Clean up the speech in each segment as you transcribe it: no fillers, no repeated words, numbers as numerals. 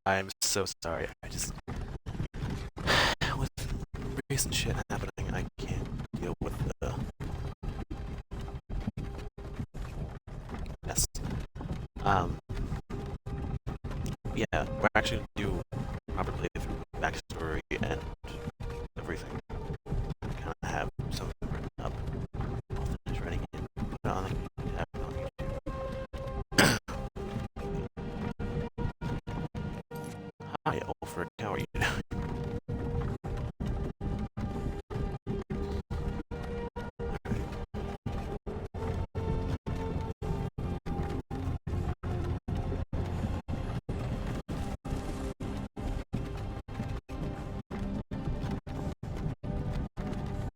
I'm so sorry. I just with recent shit happening, I can't deal with the mess. Um, yeah, we're actually gonna do proper playthrough, backstory, and everything. Kind of have something written up. I'll finish writing it, put it on, have it on YouTube. Hi, Alfred. How are you doing?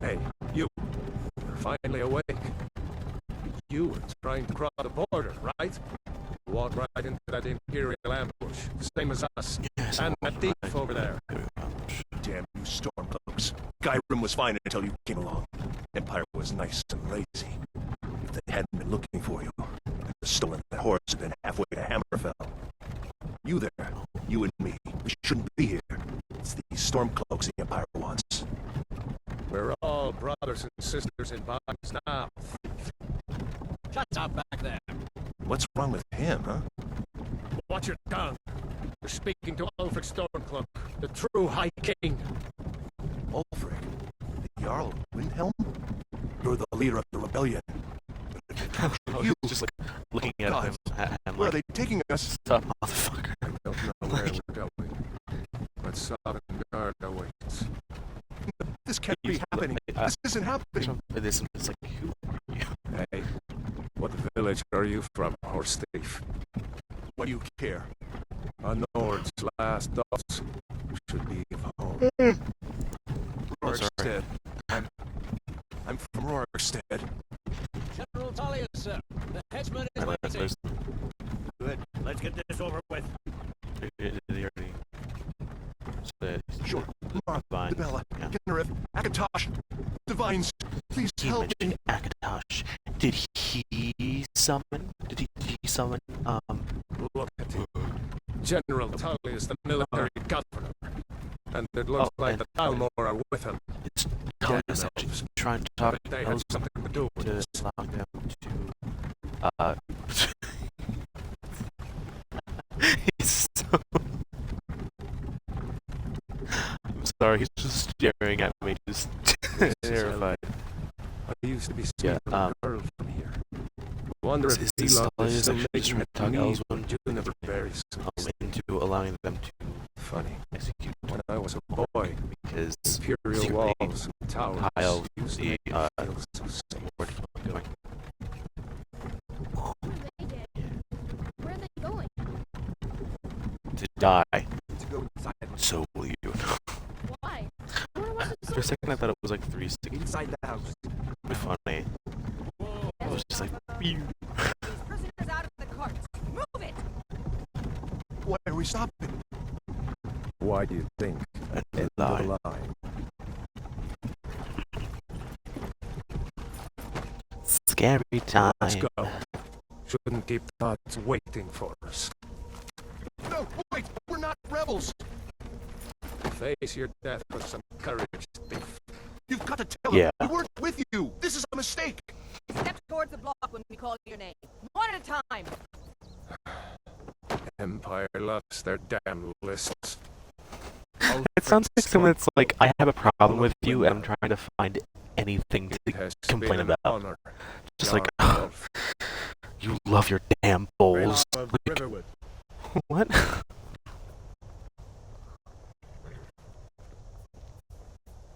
Hey, you're finally awake. You were trying to cross the border, right? Walked right into that Imperial ambush, same as us. Yes, And that thief over there. Damn you stormcloaks. Skyrim was fine until you came along. Empire was nice and lazy. If they hadn't been looking for you, they'd have stolen that horse and been halfway to Hammerfell. You there, you and me, we shouldn't be here. It's these stormcloaks the Empire wants. We're all brothers and sisters in bodies now. Shut up back there. What's wrong with him, huh? Watch your tongue. You're speaking to Ulfric Stormcloak, the true High King. Ulfric, the Jarl of Windhelm? You're the leader of the rebellion. You just like looking at God. him and Where are like, they taking us? stop, motherfucker. I don't know where we're going, but Sovngarde awaits. This can't be happening. This isn't happening. This is like, who are you? Hey, what village are you from, horse thief? What do you care? A Nord's last thoughts should be of home. Oh, sorry. Rorikstead. I'm from Rorikstead. General Tullius, sir. The headsman is waiting. Good. Let's get this over with. Sure. Mara, Divine. Bella, Yeah. Kenrith, Akatosh, Divines, please He help me. mentioned Akatosh. Did he summon? Did he summon? Look at him. General Tullius, the military governor. And it looks like and the Talmor are with him. It's Tullius actually trying to talk They had something to do with to this. allow them to he's so I'm sorry, he's just staring at me, just terrified. I used to be Yeah, seeing a girl from here. Wonder if is Elon Tullius is still actually just making trying to talk me Elswin Juniper berries. into allowing them to Funny. execute When I was a boy, because Imperial secretly walls and towers High Elves used to the make me feel so safe. word going. Where are they going? To die. To go inside. So will you. Why? Where was it? For a second I thought it was like 360. Inside the house. Be funny. It was just like These prisoners out of the carts. Move it! Why are we stopping? Why do you think? and End lie. of the line. Scary time. Let's go. Shouldn't keep thoughts waiting for us. No, wait, we're not rebels. Face your death with some courage, thief. You've got to tell Yeah. them we weren't with you. This is a mistake. Step towards the block when we call your name. One at a time. Empire loves their damn lists. It sounds like someone that's like, I have a problem with you and I'm trying to find anything It to has complain been an about. honor. Just like, Jarl of you love your damn bowls. of Like, Riverwood. what?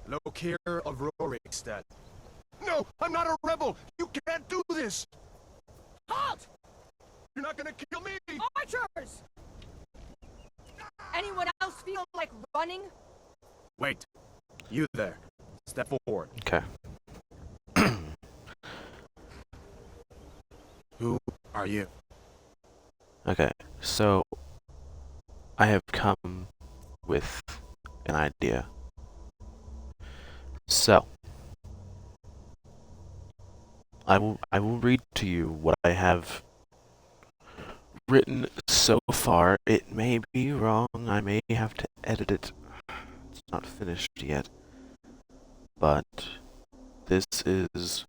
Lokir of Rorikstead. No, I'm not a rebel. You can't do this. Halt! You're not gonna kill me. Archers! Anyone else feel like running? Wait, you there. Step forward. Okay. Who are you? Okay, so I have come with an idea. So I will read to you what I have written so far. It may be wrong. I may have to edit it. It's not finished yet. But this is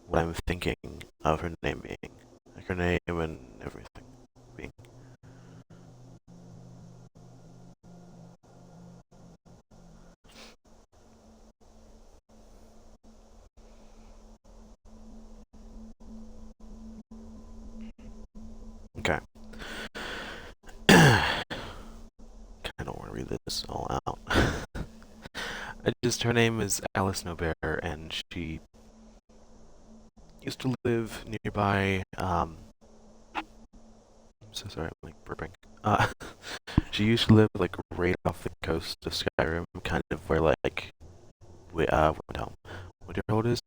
what I'm thinking of her name being. Like her name and everything being. Okay. I don't want to read this all out. Her name is Alice Nober, and she used to live nearby. I'm so sorry, I'm like burping. She used to live like right off the coast of Skyrim, kind of where like Winterhold is.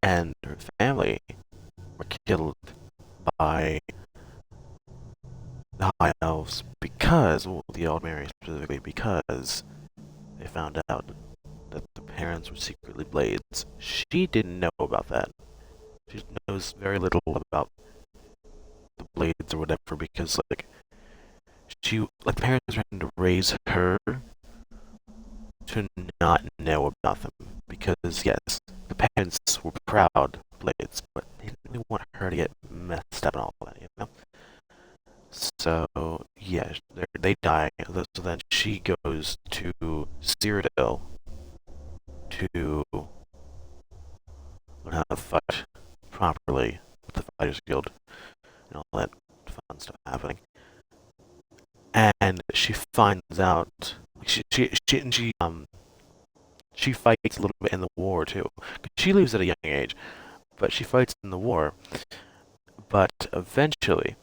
And her family were killed by the High Elves because, well, the Old Mary specifically, because they found out that the parents were secretly blades. She didn't know about that. She knows very little about the blades or whatever because, like, the parents were trying to raise her to not know about them because, yes, the parents were proud blades, but they didn't really want her to get messed up and all that, you know? So, yeah, they die. So then she goes to Cyrodiil to learn how to fight properly with the Fighters Guild and all that fun stuff happening. And she finds out she fights a little bit in the war too. She leaves at a young age, but she fights in the war. But eventually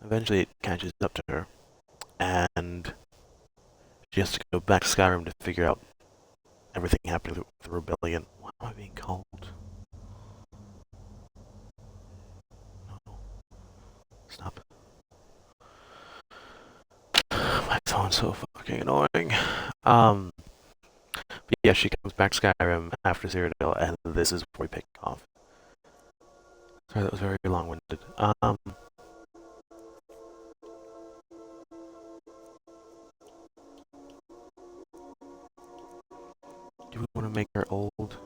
it catches up to her, and she has to go back to Skyrim to figure out everything happening with the rebellion. Why am I being cold? No. Stop. My phone's so fucking annoying. But yeah, she comes back to Skyrim after Cyrodiil, and this is where we pick off. Sorry, that was very long-winded. Do we want to make her old?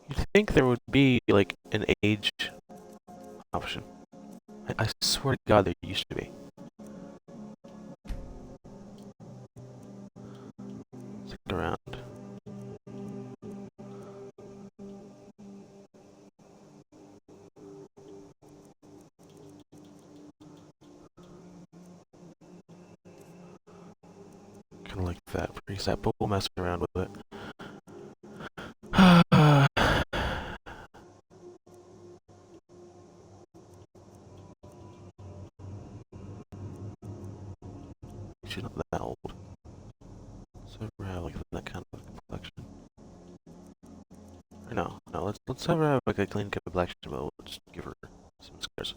You'd think there would be, like, an age option. I swear to God there used to be. Stick around. Kind of like that preset, but we'll mess around with it. She's not that old. So we have like that kind of complexion. No, let's have her have like a clean complexion, but we'll just give her some scars.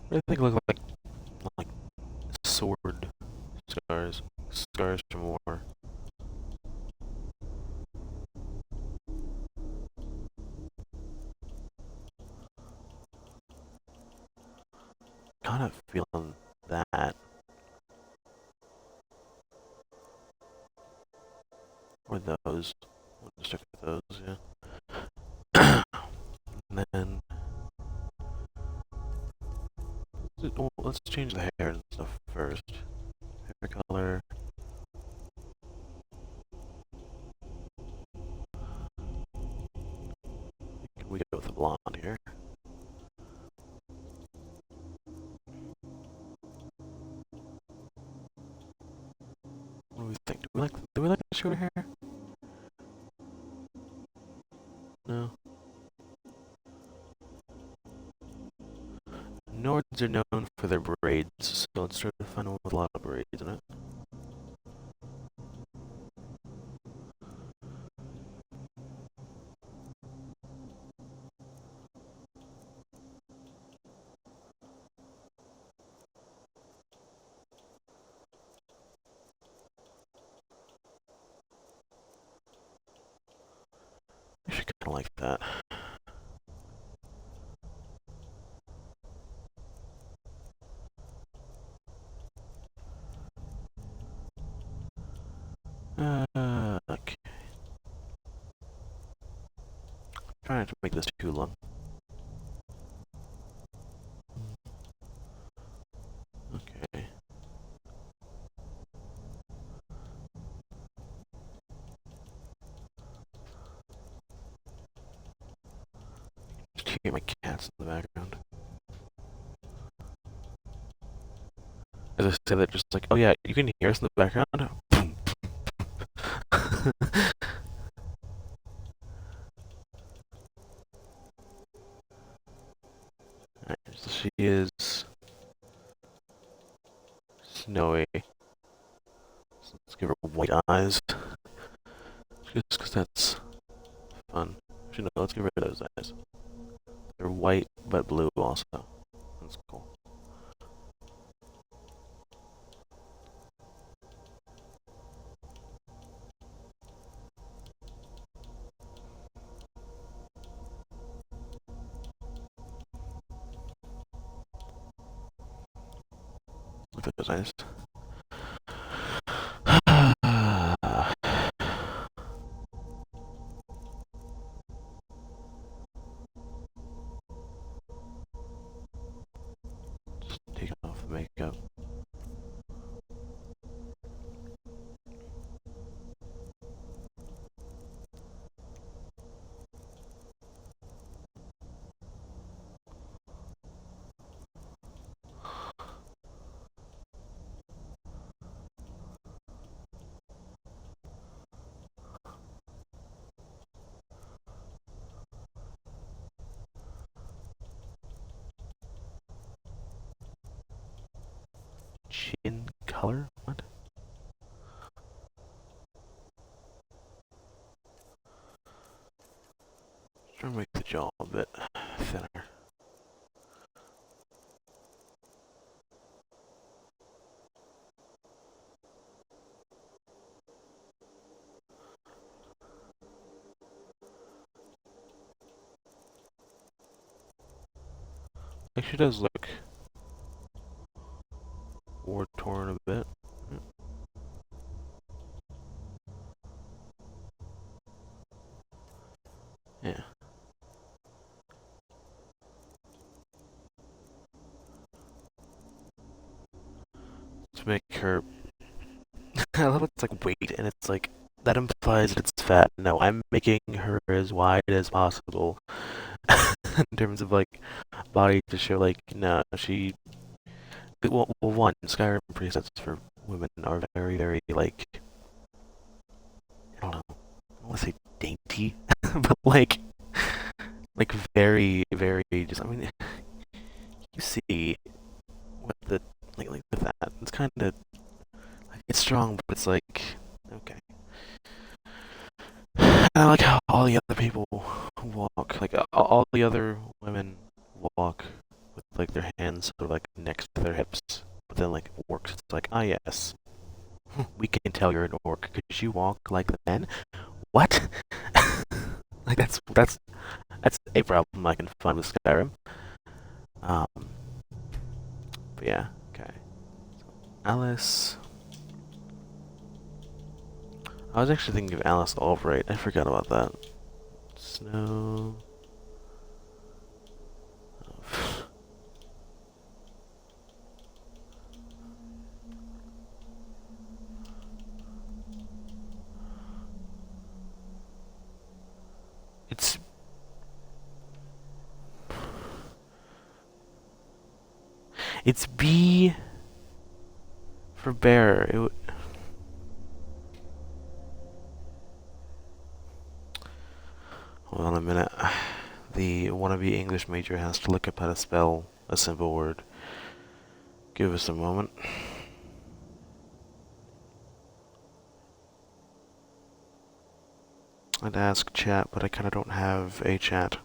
What do you think look like sword scars, scars from war? Kind of feeling that. Or those. We'll just stick with those, yeah. And then well, let's change the hair and stuff first. Hair color. We go with the blonde here. What do we think? Do we like the shorter hair? No. Nords are known for their braids, so let's try to find one with a lot of braids in it. don't like that. Okay. Try not to make this too long. Okay. Just hear my cats in the background. As I say that, just like, oh yeah, you can hear us in the background? Alright, so she is snowy. So let's give her white eyes. Just because that's fun. Actually, no, let's get rid of those eyes. They're white, but blue also. That's cool. Look at those eyes. Just take off the makeup. Chin color? What? Try to make the jaw a bit thinner. Actually does look war torn a bit. Yeah. To make her I love it's like weight and it's like that implies that it's fat. No, I'm making her as wide as possible in terms of like body to show like no, she well one, Skyrim presets for women are very, very like I don't know, I don't wanna say dainty, but like very, very just I mean you see what the like with that. It's kinda like it's strong but it's like okay. And I like how all the other people walk, like all the other women walk with like their hands sort of like next to their hips, but then like orcs, it's like, ah yes, we can tell you're an orc because you walk like the men. What? Like that's a problem I can find with Skyrim. Um, but yeah, okay. So Alice. I was actually thinking of Alice Albright. I forgot about that. Snow. It's B for bear. Hold on a minute. The wannabe English major has to look up how to spell a simple word. Give us a moment. I'd ask chat, but I kinda don't have a chat.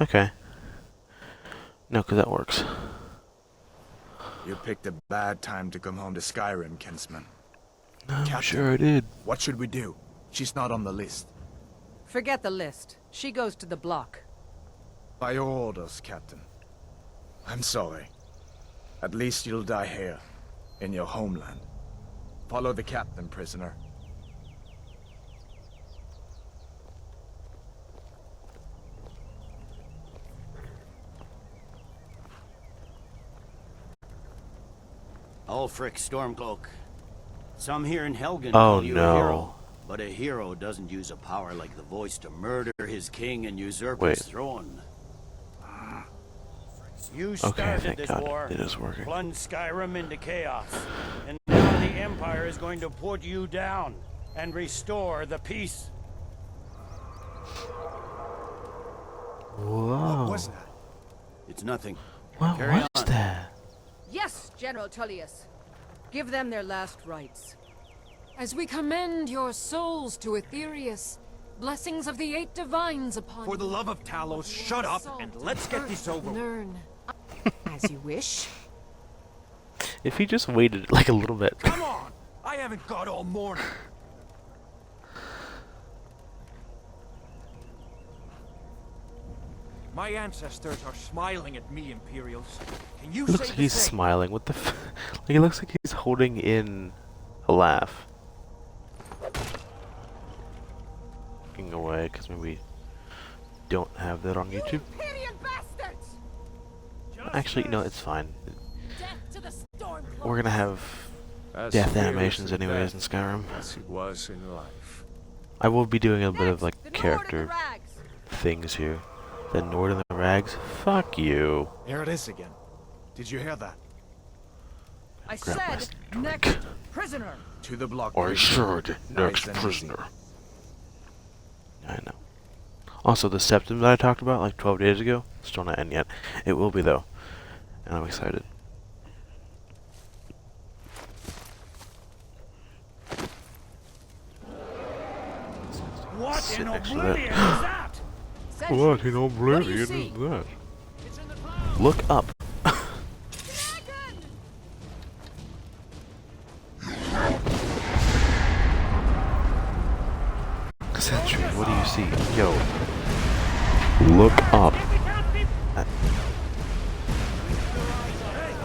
Okay. No, because that works. You picked a bad time to come home to Skyrim, Kinsman. I'm Captain. sure I did. What should we do? She's not on the list. Forget the list. She goes to the block. By your orders, Captain. I'm sorry. At least you'll die here, in your homeland. Follow the captain, prisoner. Ulfric Stormcloak. Some here in Helgen Oh, call you no. a hero. But a hero doesn't use a power like the voice to murder his king and usurp Wait. his throne. You Okay, started thank this God war, it is working. plunged Skyrim into chaos, and now the Empire is going to put you down and restore the peace. Whoa. What was that? It's nothing. What Carry was on. that? Yes, General Tullius. Give them their last rites. As we commend your souls to Aetherius, blessings of the 8 divines upon For the you. love of Talos, shut up and let's get this over with. Nern. As you wish. If he just waited like a little bit. Come on! I haven't got all morning. My ancestors are smiling at me, Imperials. Can you It looks say like the he's same? smiling. What the f like it looks like he's holding in a laugh. Looking away because maybe don't have that on YouTube. Imperial bastards! Actually, no, it's fine. Death to the Stormcloak! We're gonna have As death fearless animations in anyways in death Skyrim. as he was in life. I will be doing a bit of Next, like the Nord and character the Rags. things here. The Nord and the Rags? Fuck you. Here it is again. Did you hear that? I Grab my said, drink. next prisoner. To the block. Or prisoner. should Nice next and prisoner. I know. Also, the septum that I talked about like 12 days ago, still not in yet. It will be though, and I'm excited. What Sit in next to oblivion is that. that? Sentries. in What do you oblivion see? is that? It's in the clouds. Look up. Dragon! Sentry, what do you see? Yo. Look up. Hey,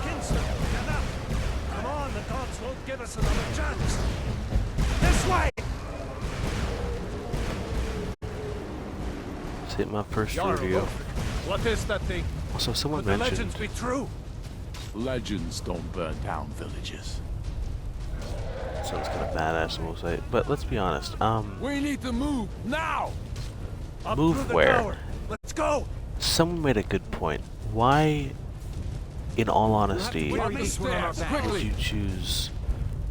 Kinsman, get up. Come on, the gods won't give us another chance. This way! Let's hit my first Jarl, rodeo. what is that thing? Also, someone Could the mentioned legends be true? Legends don't burn down villages. sounds kind of badass, we'll say. But let's be honest. We need to move now! Up Move through the where? tower. Let's go! Someone made a good point. Why, in all honesty, Carry this one on our back. would you choose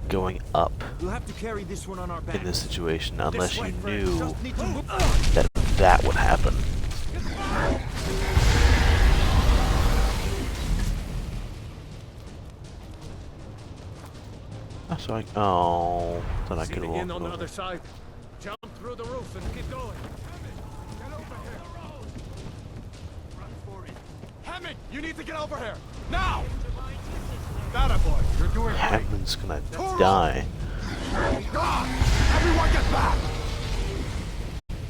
going up We'll have to carry this one on our back. in this situation unless you way, friend. knew Just need to move. that that would happen? That's so oh, thought I See could the have inn walked on the over. other side. Jump through the roof and keep going. Hammond, you need to get over here! Now! That boy, you're doing great. Hammond's gonna die. God! Everyone get back!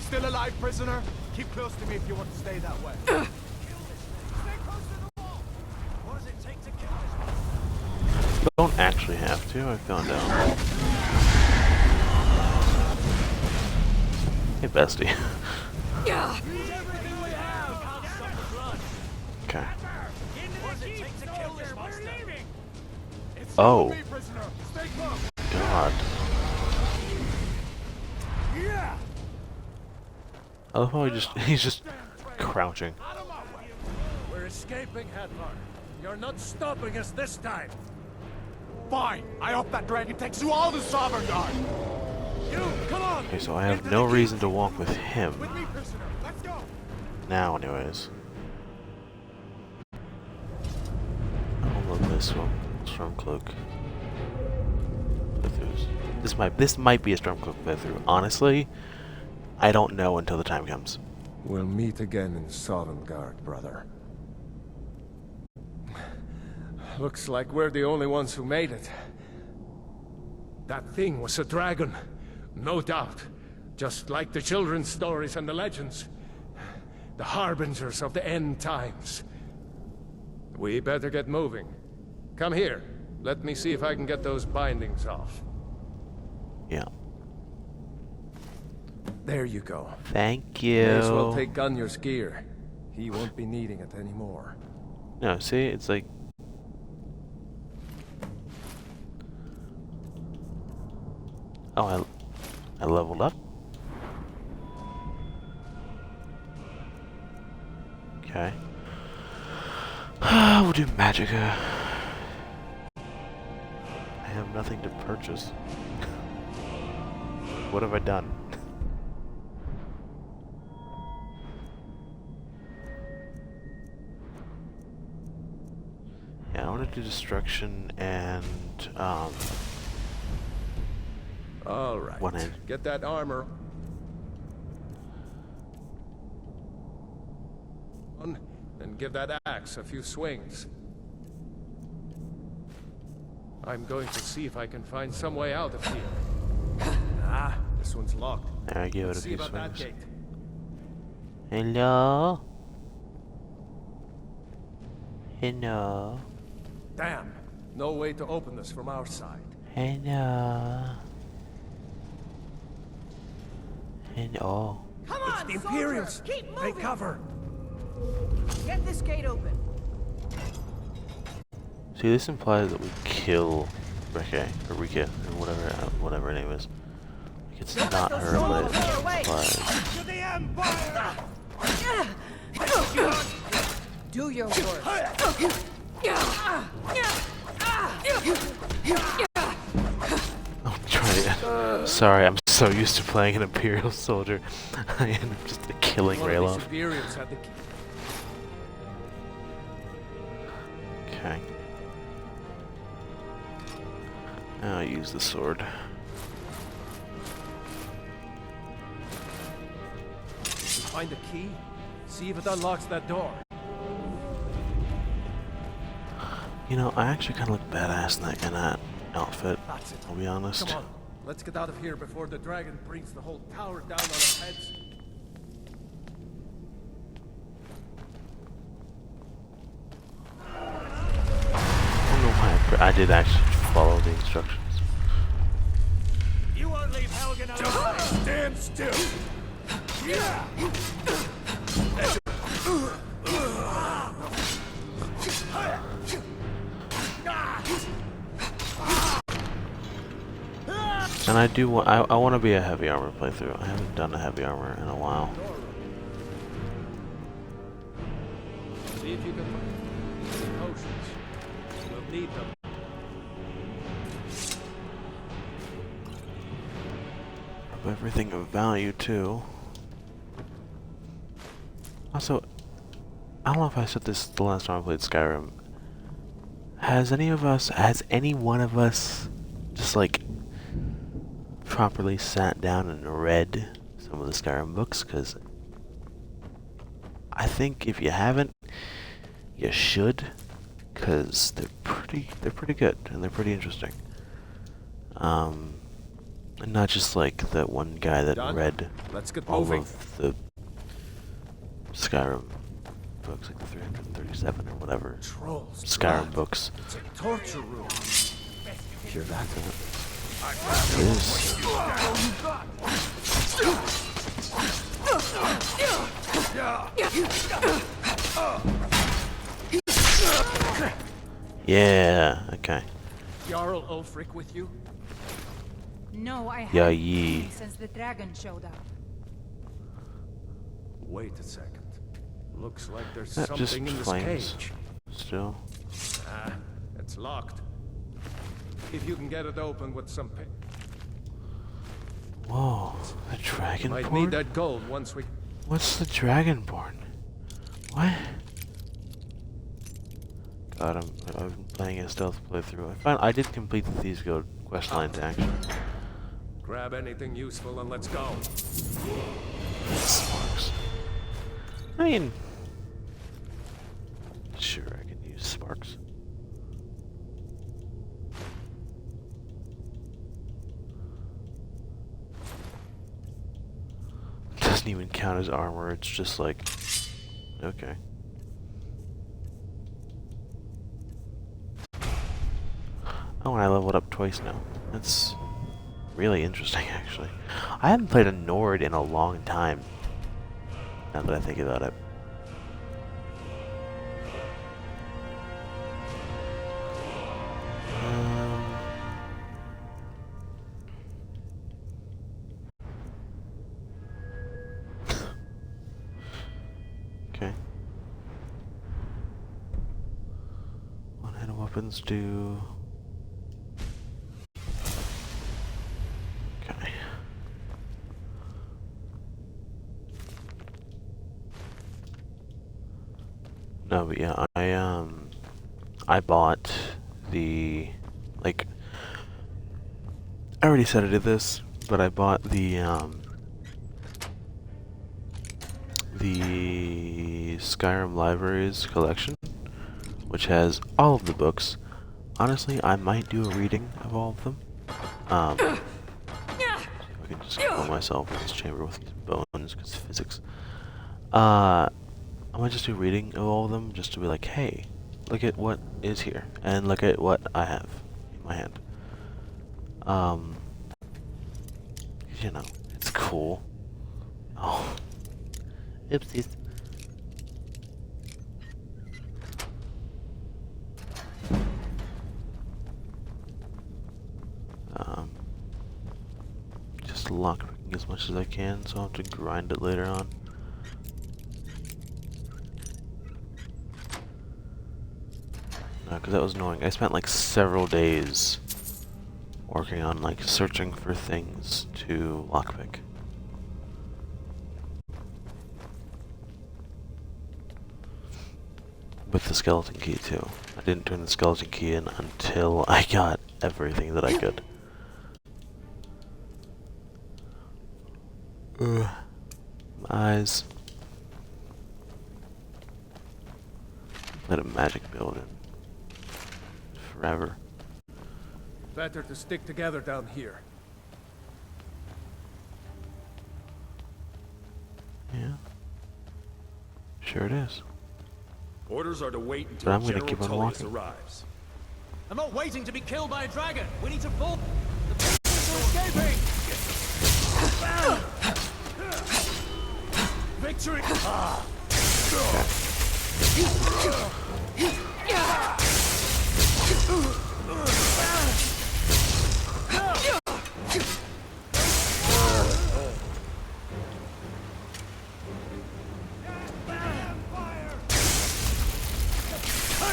Still alive, prisoner? Keep close to me if you want to stay that way. Stay close to the wall. What does it take to kill this? Don't actually have to, I found out. Hey, bestie. Use everything we have. Can't stop the blood. Okay. What does it take to kill this monster? Oh, Me, prisoner. Stay close. God. Yeah. I love how he's just crouching. We're escaping, Hadvar. You're not stopping us this time. Fine. I hope that dragon takes you all to Sovngarde. You, come on. Okay, so I have no reason to walk with him. With me, prisoner. Let's go. Now, anyways. I'll love this one. Stormcloak. This might be a Stormcloak playthrough. Honestly, I don't know until the time comes. We'll meet again in Sovngarde, brother. Looks like we're the only ones who made it. That thing was a dragon, no doubt. Just like the children's stories and the legends. The harbingers of the end times. We better get moving. Come here. Let me see if I can get those bindings off. Yeah. There you go. Thank you. May as well take Gunnar's gear. He won't be needing it anymore. No, see, it's like... Oh, I leveled up? Okay. We'll do Magicka. I have nothing to purchase. What have I done? Yeah, I want to do destruction and all right. one end. Get that armor. And give that axe a few swings. I'm going to see if I can find some way out of here. Ah, this one's locked. I give it Let's a see few about that swings. gate. Hello? Hello? Damn, no way to open this from our side. Hello? Hello? Come It's on, the Imperials. soldier! Keep Take moving! cover. Get this gate open. See, this implies that we kill Rike, or Rika, or whatever her name is. Like, it's Don't not let those her, but soldiers it get away. implies. To the Empire! Do your work. I'm trying. Sorry, I'm so used to playing an Imperial soldier. I end up just killing One of these Rayloff. Imperials had the key. Okay. I'll use the sword. Did you find the key? See if it unlocks that door. You know, I actually kind of look badass in that outfit. That's it. I'll be honest. Come on, let's get out of here before the dragon brings the whole tower down on our heads. I don't know why I did actually follow the instructions. You won't leave Helgen alive! Stand still! And I do want, I want to be a heavy armor playthrough. I haven't done a heavy armor in a while. See if you can find potions. We'll need them. Of everything of value too. Also, I don't know if I said this the last time I played Skyrim. Has any one of us just like properly sat down and read some of the Skyrim books? Because I think if you haven't, you should, because they're pretty good and they're pretty interesting. And not just like that one guy that read Let's get all moving. of the Skyrim books, like the 337 or whatever Trolls. Skyrim blood. books. It's a torture room. Hear that? It is. Yeah. Okay. Jarl Ulfric with you? No, I Yeah, haven't ye. been since the dragon showed up. Wait a second. Looks like there's That just something in this flames. cage. Still. Ah, it's locked. If you can get it open with some Whoa. The might need Dragonborn? that gold once we... What's the Dragonborn? What? God, I've been playing a stealth playthrough. I did complete the Thieves Guild questline to action. Grab anything useful and let's go. Sparks. I mean, sure, I can use sparks. Doesn't even count as armor, it's just like, okay. Oh, and I leveled up twice now. That's really interesting, actually. I haven't played a Nord in a long time, now that I think about it. Okay. One-handed weapons do... Okay. No, but yeah, I bought the, like, I already said I did this, but I bought the Skyrim Libraries collection, which has all of the books. Honestly, I might do a reading of all of them. See if I can just kill myself in this chamber with these bones, because physics. I might just do a reading of all of them, just to be like, hey, look at what is here, and look at what I have in my hand. You know, it's cool. Oh. Oopsies. Just lockpicking as much as I can, so I'll have to grind it later on. No, because that was annoying. I spent like several days working on like searching for things to lockpick. With the skeleton key too. I didn't turn the skeleton key in until I got everything that I could. Ugh. My eyes. Let a magic build in. Forever. Better to stick together down here. Yeah. Sure it is. Orders are to wait But until I'm gonna General keep on Tullius walking. arrives. I'm not waiting to be killed by a dragon. We need to pull. The prisoners are escaping. Victory!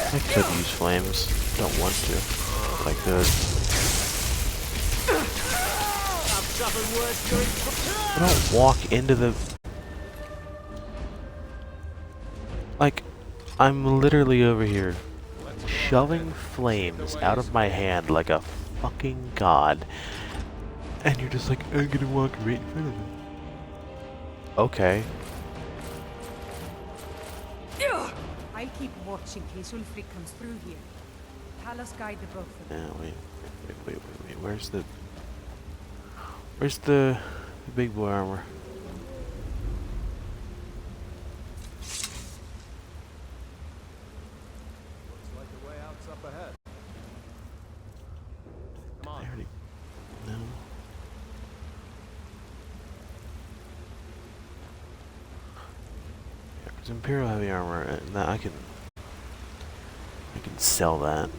I could use flames. Don't want to, but I could. I've suffered worse during. I don't walk into the... Like, I'm literally over here shoving flames out of my hand like a fucking god. And you're just like, I'm gonna walk right in front of him. Okay. I'll keep watch in case Ulfric comes through here. Talos guide the both of them. Yeah, wait. Where's the big boy armor? Looks like the way out's up ahead. Come I on. already... No. Yeah, there's Imperial heavy armor, and that I can sell that.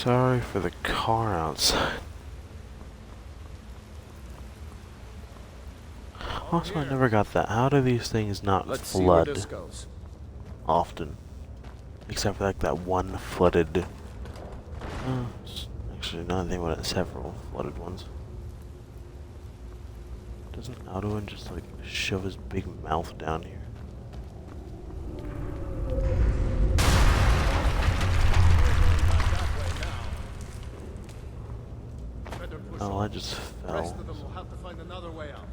Sorry for the car outside. Also, I never got that. How do these things not Let's see where flood this goes. often? Except for like that one flooded... actually, nothing but several flooded ones. Doesn't Alduin just like shove his big mouth down here? Oh, I just The rest fell. of them will have to find another way out.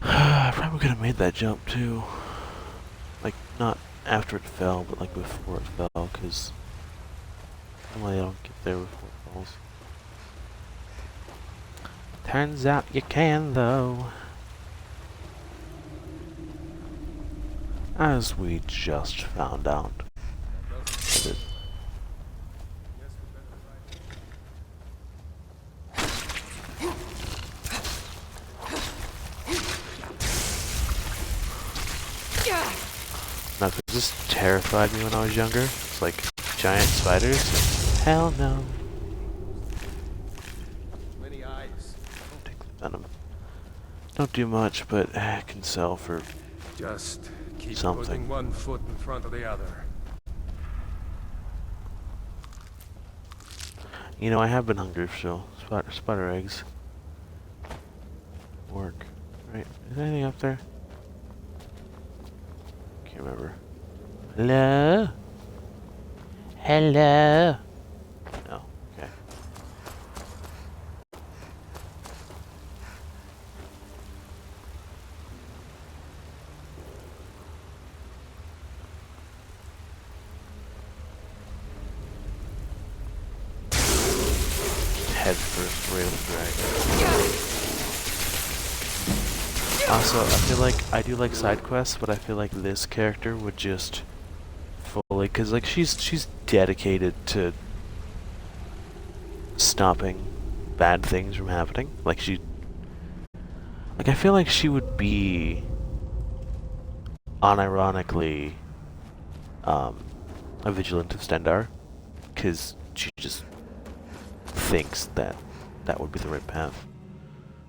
I probably could have made that jump too. Like, not after it fell, but like before it fell, because normally I don't get there before it falls. Turns out you can, though. As we just found out. Now, 'cause this terrified me when I was younger. It's like giant spiders. Hell no. Many eyes. Don't take the venom. Don't do much, but I can sell for Just keep something. putting one foot in front of the other. You know, I have been hungry, so spider eggs work. Right? Is there anything up there? Can't remember. Hello? Hello? No. Okay. Head first, rail dragon. Also, I feel like I do like side quests, but I feel like this character would just fully, cause like she's dedicated to stopping bad things from happening. Like I feel like she would be unironically a vigilant of Stendar, cause she just thinks that that would be the right path.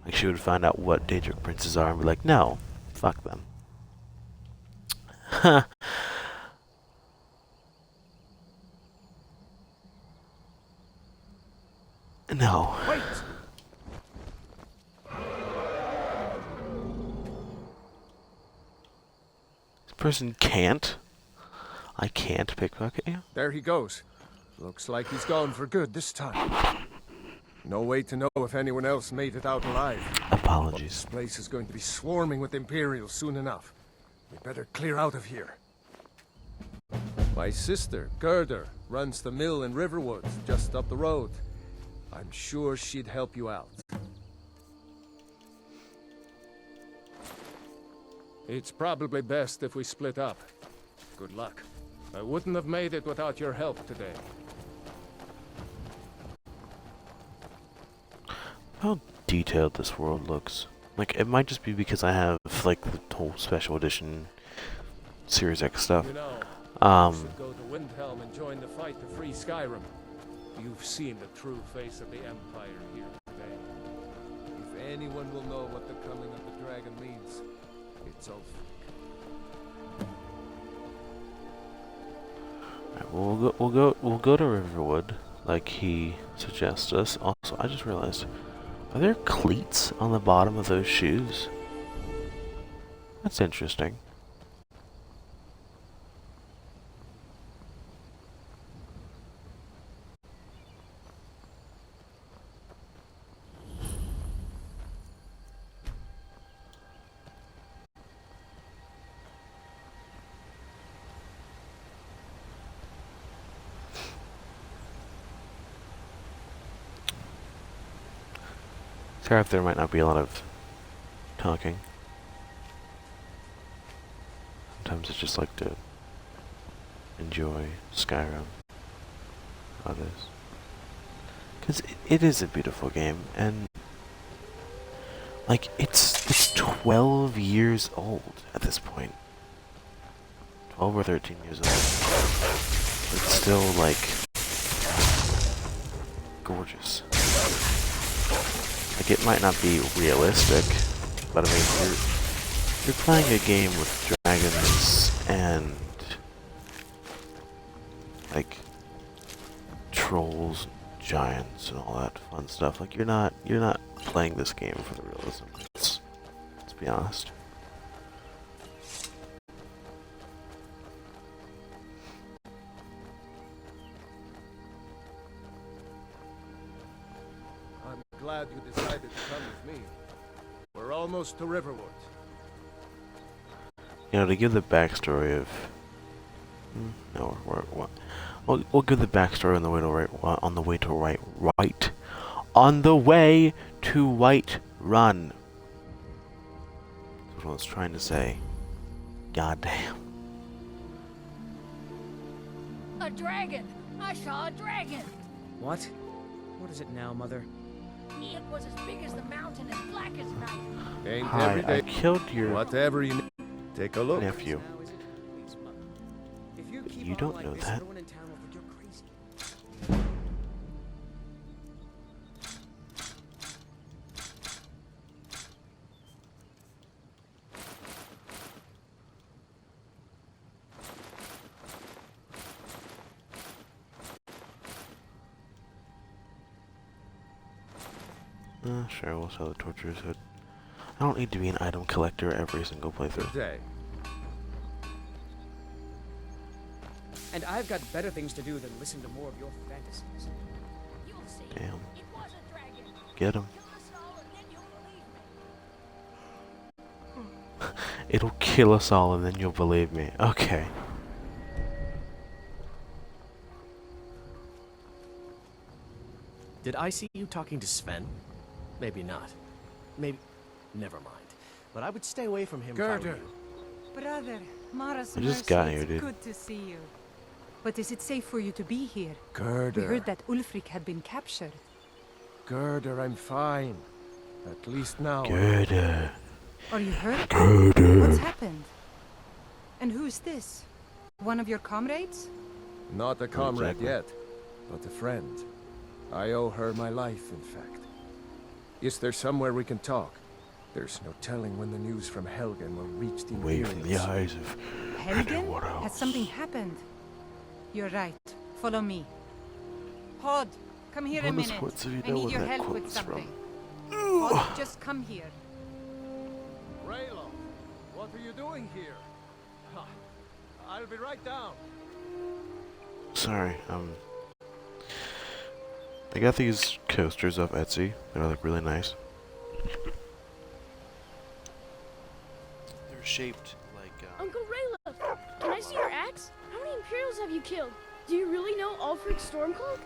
Like, she would find out what Daedric princes are and be like, no, fuck them. No. Wait! This person can't? I can't pickpocket you? There he goes. Looks like he's gone for good this time. No way to know if anyone else made it out alive. Apologies. This place is going to be swarming with Imperials soon enough. We better clear out of here. My sister, Gerder, runs the mill in Riverwood, just up the road. I'm sure she'd help you out. It's probably best if we split up. Good luck. I wouldn't have made it without your help today. How detailed this world looks. Like, it might just be because I have, like, the whole special edition Series X stuff. You know, you should go to Windhelm and join the fight to free Skyrim. You've seen the true face of the Empire here today. If anyone will know what the coming of the dragon means, it's Ulf. Alright, we'll go to Riverwood, like he suggests us. Also, I just realized, are there cleats on the bottom of those shoes? That's interesting. Sorry if there might not be a lot of talking. Sometimes I just like to enjoy Skyrim. How it is. Because it is a beautiful game, and Like, it's 12 years old at this point. 12 or 13 years old. It's still, like, gorgeous. Like, it might not be realistic, but I mean, you're playing a game with dragons and, like, trolls, giants, and all that fun stuff. Like, you're not playing this game for the realism. Let's be honest. I'm glad you decided to come with me. We're almost to Riverwood. You know, to give the backstory of... No, we'll give the backstory on the way to Whiterun. That's what I was trying to say. Goddamn. A dragon! I saw a dragon! What? What is it now, Mother? It was as big as the mountain and black as night. Ain't Hi, every day. I killed your Whatever you need. Take a look. nephew. Now, is it? Please, Mother. If you keep You on don't like know this, that. everyone in town will think you're crazy. Sure, we'll sell the torturer's hood. I don't need to be an item collector every single playthrough. Day. And I've got better things to do than listen to more of your fantasies. You'll see. Damn. It was a dragon. Get him. Kill us all and then you'll believe me. It'll kill us all and then you'll believe me. Okay. Did I see you talking to Sven? Maybe not. Maybe... Never mind. But I would stay away from him if I were Gerda. you. Brother, Mara's I just mercy, got here, it's dude. good to see you. But is it safe for you to be here? Gerda. We heard that Ulfric had been captured. Gerda, I'm fine. At least now. Good. Are you hurt? Good. What's happened? And who's this? One of your comrades? Not a comrade Exactly. yet, but a friend. I owe her my life, in fact. Is there somewhere we can talk? There's no telling when the news from Helgen will reach the Away from the Imperials. eyes of Helgen? anyone else. Has something happened? You're right. Follow me. Hod, come here a Bonus minute. points if you I know need where your that help quote with is something. from. Hod, just come here. Raylo, what are you doing here? I'll be right down. Sorry, I got these coasters off Etsy. They're like really nice. They're shaped like Uncle Raylo, can I see your axe? How many Imperials have you killed? Do you really know Ulfric Stormcloak?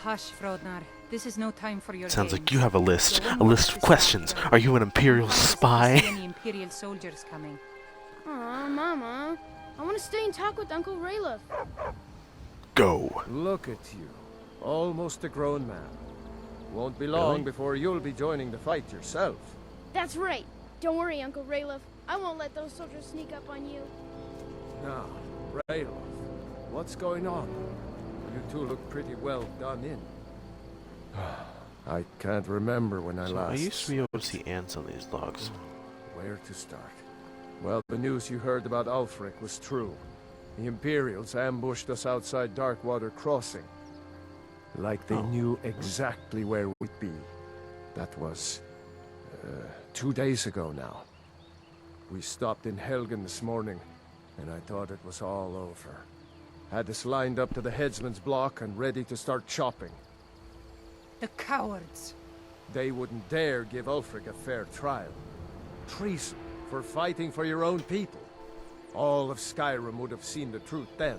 Hush, Frodnar. This is no time for your sounds like games. you have a list. Go A and list watch of this questions. after. Are you an Imperial Promise if you spy? see any Imperial soldiers coming. Aw, Mama. I want to stay and talk with Uncle Raylo. Go. Look at you. Almost a grown man. Won't be long Really? before you'll be joining the fight yourself. That's right. Don't worry, Uncle Raylo. I won't let those soldiers sneak up on you. Now, Raylo, what's going on? You two look pretty well done in. I can't remember when I So last... I used to be able to see ants on these logs. Where to start? Well, the news you heard about Ulfric was true. The Imperials ambushed us outside Darkwater Crossing. Like they knew exactly where we'd be. That was... 2 days ago now. We stopped in Helgen this morning, and I thought it was all over. Had us lined up to the headsman's block and ready to start chopping. The cowards. They wouldn't dare give Ulfric a fair trial. Treason for fighting for your own people. All of Skyrim would have seen the truth then.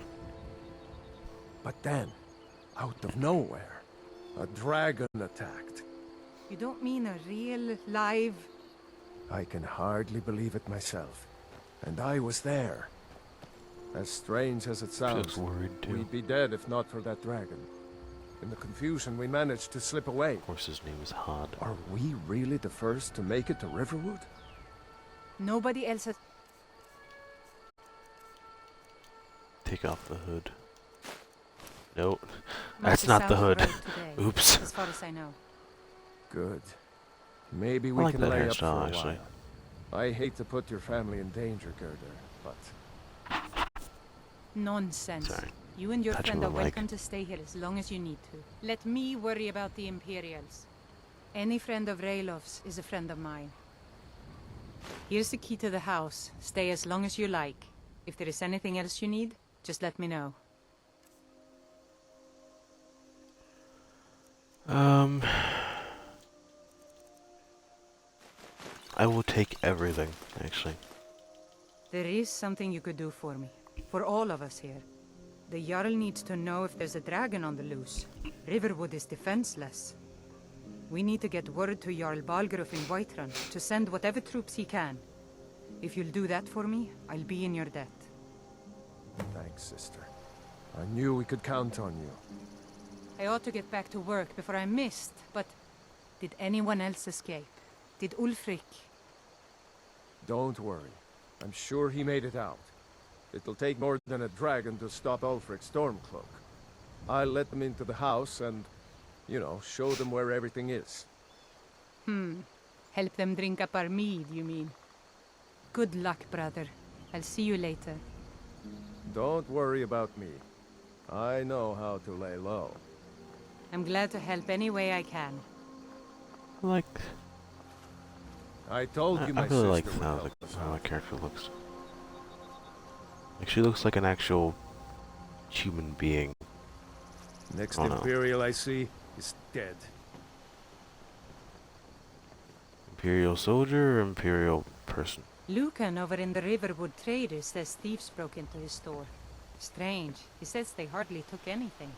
But then, out of nowhere, a dragon attacked. You don't mean a real, live... I can hardly believe it myself. And I was there. As strange as it sounds, Looks worried too. we'd be dead if not for that dragon. In the confusion, we managed to slip away. Of course, his name is Hod. Are we really the first to make it to Riverwood? Nobody else has... Take off the hood. Nope. Much That's is not south the of hood. road today, Oops. as far as I know. Good. Maybe I we like can that lay up for hairstyle, a actually. while. I hate to put your family in danger, Gerda, but... Nonsense. Sorry. You and your Touch friend of are the mic. welcome to stay here as long as you need to. Let me worry about the Imperials. Any friend of Raylov's is a friend of mine. Here's the key to the house. Stay as long as you like. If there is anything else you need, just let me know. I will take everything, actually. There is something you could do for me. For all of us here. The Jarl needs to know if there's a dragon on the loose. Riverwood is defenseless. We need to get word to Jarl Balgruuf in Whiterun to send whatever troops he can. If you'll do that for me, I'll be in your debt. Thanks, sister. I knew we could count on you. I ought to get back to work before I missed, but... Did anyone else escape? Did Ulfric? Don't worry. I'm sure he made it out. It'll take more than a dragon to stop Ulfric's Stormcloak. I'll let them into the house and, you know, show them where everything is. Help them drink up our mead, you mean? Good luck, brother. I'll see you later. Don't worry about me. I know how to lay low. I'm glad to help any way I can. Like, I told you I my really sister like would how, help us how my out. character looks. Like, she looks like an actual human being. Next Oh, no. Imperial I see is dead. Imperial soldier or Imperial person? Lucan over in the Riverwood Traders says thieves broke into his store. Strange. He says they hardly took anything.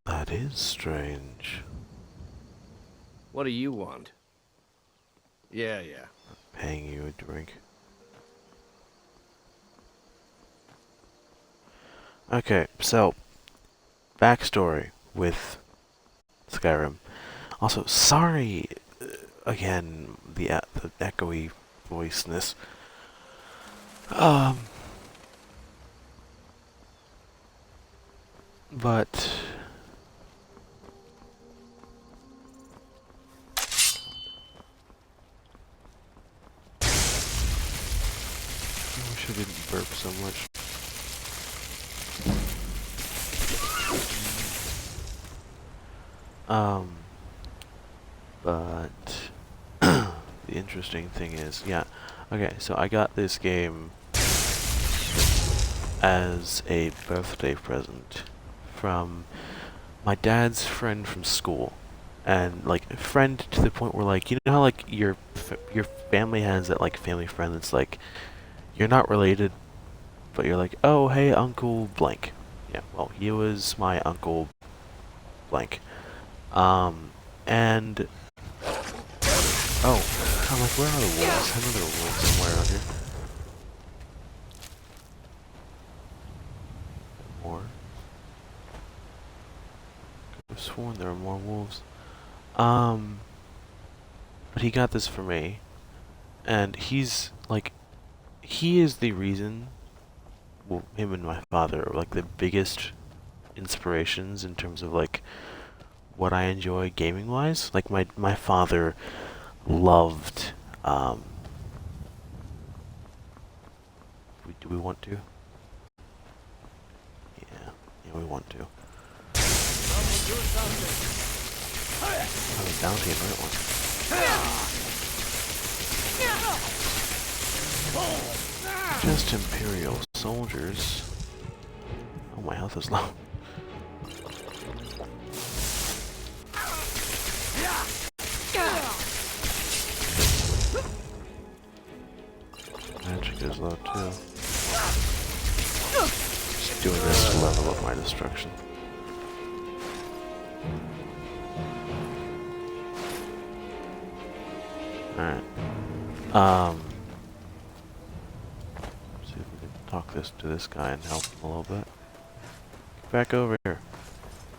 That is strange. What do you want? Yeah. Paying you a drink. Okay, so backstory with Skyrim. Also, sorry again the echoey voiceness. But I wish I didn't burp so much. But the interesting thing is, yeah, okay, so I got this game as a birthday present from my dad's friend from school. And, like, a friend to the point where, like, you know how, like, your family has that, like, family friend that's, like, you're not related, but you're like, oh, hey, Uncle Blank. Yeah, well, he was my Uncle Blank. And... Oh, I'm like, where are the wolves? I know there are wolves somewhere around here. More? Could have sworn there were more wolves. But he got this for me. And he's, like, he is the reason, well, him and my father are, like, the biggest inspirations in terms of, like, what I enjoy gaming-wise. Like, my father loved, do we want to? Yeah, we want to. Oh, the bounty in that one. Just Imperial soldiers. Oh, my health is low. Magic is low too. Just doing this to level up my destruction. Alright. See if we can talk this to this guy and help him a little bit. back over here.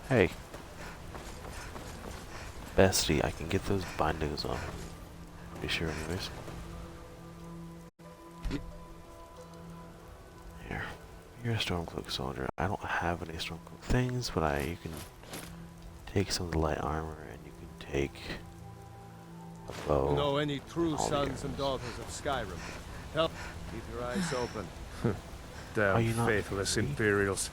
Hey. Bestie, I can get those bindings on. Pretty sure anyways. Here. You're a Stormcloak soldier. I don't have any Stormcloak things, but you can take some of the light armor and you can take a bow. Know any true all the sons arrows. and daughters of Skyrim? Help. Keep your eyes open. Are you Damn not faithless free? Imperials.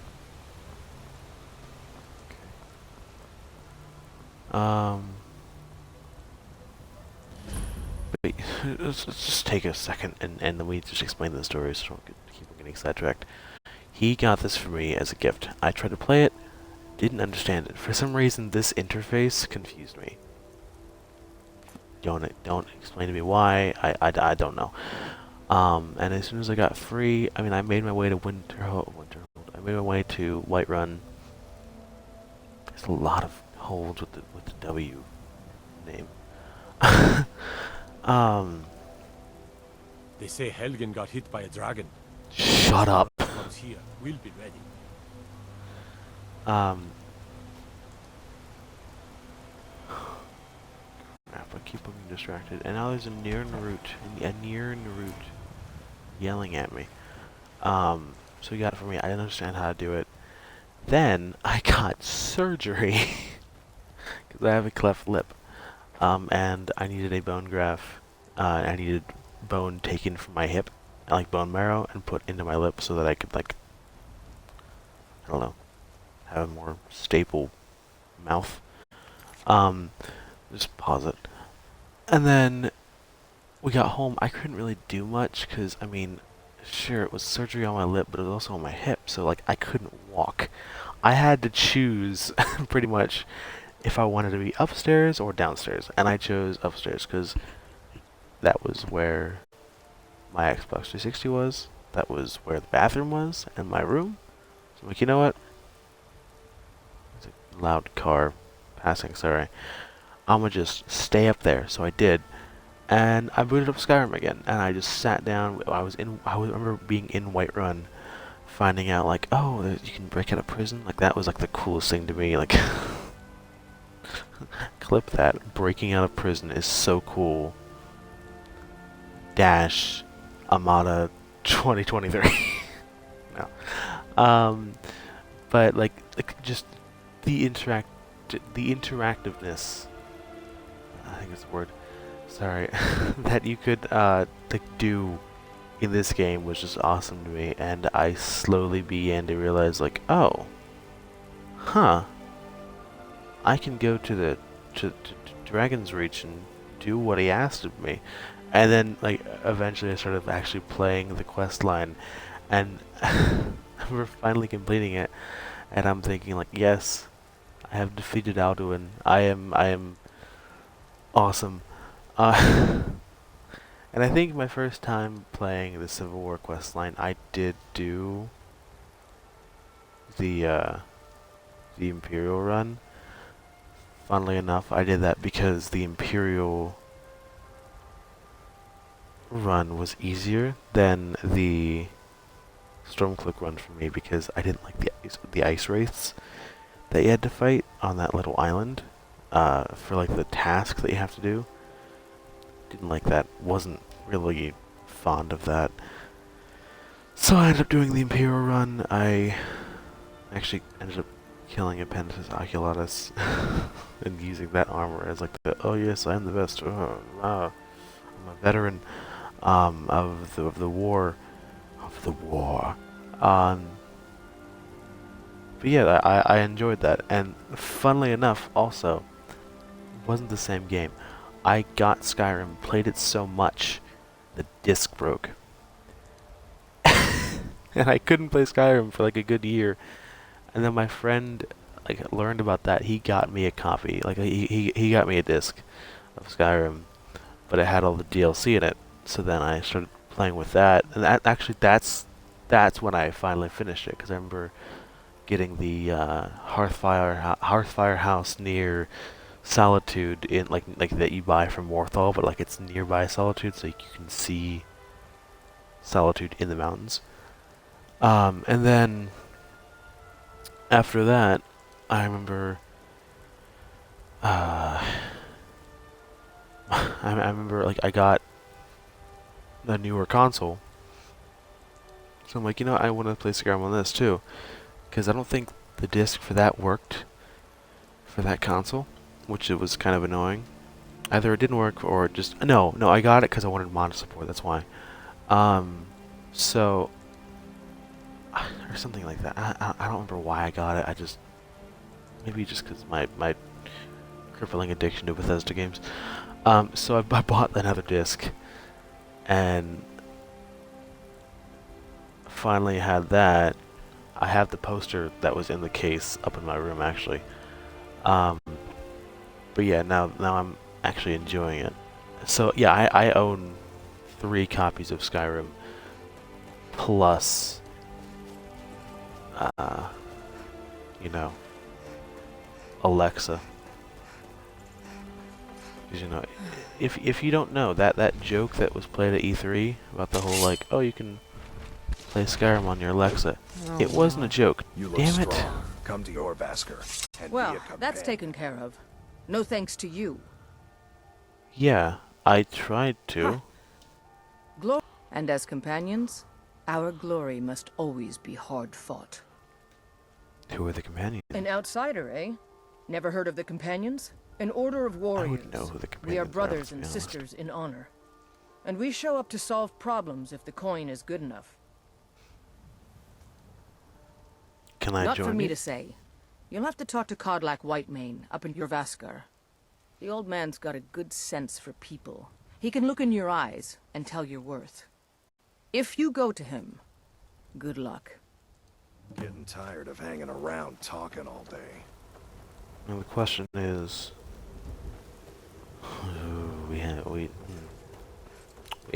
Wait, let's just take a second and then we just explain the story so I don't keep getting sidetracked. He got this for me as a gift. I tried to play it, didn't understand it. For some reason, this interface confused me. Don't explain to me why. I don't know. And as soon as I got free, I mean, I made my way to Winterhold. I made my way to Whiterun. There's a lot of holds with the W name. They say Helgen got hit by a dragon. Shut up. Comes here. We'll be ready. Crap, I keep looking distracted. And now there's a near Narut yelling at me. So he got it for me. I didn't understand how to do it. Then I got surgery because I have a cleft lip. And I needed a bone graft. I needed bone taken from my hip, like bone marrow, and put into my lip so that I could, like, I don't know, have a more stable mouth. Just pause it. And then we got home. I couldn't really do much because, I mean, sure, it was surgery on my lip, but it was also on my hip, so, like, I couldn't walk. I had to choose, pretty much, if I wanted to be upstairs or downstairs, and I chose upstairs because that was where my Xbox 360 was, that was where the bathroom was, and my room. So I'm like, you know what? There's a loud car passing, sorry. I'm gonna just stay up there, so I did. And I booted up Skyrim again, and I just sat down. I remember being in Whiterun, finding out, like, oh, you can break out of prison. Like, that was, like, the coolest thing to me, like... Clip that. Breaking out of prison is so cool. Dash Amada 2023. No. But like just the interactiveness. I think it's the word. Sorry. That you could like do in this game was just awesome to me, and I slowly began to realize, like, oh, huh. I can go to Dragon's Reach and do what he asked of me. And then, like, eventually I started actually playing the quest line, and we're finally completing it, and I'm thinking, like, yes, I have defeated Alduin. I am awesome. And I think my first time playing the Civil War quest line, I did do the Imperial run. Funnily enough, I did that because the Imperial run was easier than the Stormcloak run for me because I didn't like the ice wraiths that you had to fight on that little island for like the task that you have to do. Didn't like that. Wasn't really fond of that. So I ended up doing the Imperial run. I actually ended up killing Appendices Oculatus and using that armor as like the, oh yes, I'm the best, I'm a veteran of the war. But yeah, I enjoyed that, and funnily enough, also, it wasn't the same game. I got Skyrim, played it so much, the disc broke. And I couldn't play Skyrim for like a good year. And then my friend like learned about that. He got me a copy. Like he got me a disc of Skyrim, but it had all the DLC in it. So then I started playing with that, and that's when I finally finished it. Because I remember getting the Hearthfire house near Solitude in like that you buy from Morthal, but like it's nearby Solitude, so you can see Solitude in the mountains. And then after that, I remember. I remember, like, I got a newer console, so I'm like, you know, I want to play Skyrim on this too, because I don't think the disc for that worked for that console, which it was kind of annoying. Either it didn't work or it just no, I got it because I wanted mod support. That's why. So or something like that. I don't remember why I got it. I just maybe just because my crippling addiction to Bethesda games. So I bought another disc, and finally had that. I have the poster that was in the case up in my room, actually. But yeah, now I'm actually enjoying it. So yeah, I own 3 copies of Skyrim, plus, you know, Alexa. Because, you know, if you don't know, that joke that was played at E3 about the whole, like, oh, you can play Skyrim on your Alexa, it wasn't a joke. You look Damn it. strong. Come to your Vasker. And Well, be a that's companion. taken care of. No thanks to you. Yeah, I tried to. Glory. And as companions, our glory must always be hard fought. Who are the companions? An outsider, eh? Never heard of the companions? An order of warriors. I would know who the companions We are are, brothers to be and honest. sisters in honor. And we show up to solve problems if the coin is good enough. Can I Not join for me you? to say. You'll have to talk to Kodlak Whitemane up in your Vaskar. The old man's got a good sense for people. He can look in your eyes and tell your worth. If you go to him, good luck. Getting tired of hanging around talking all day. Now the question is, we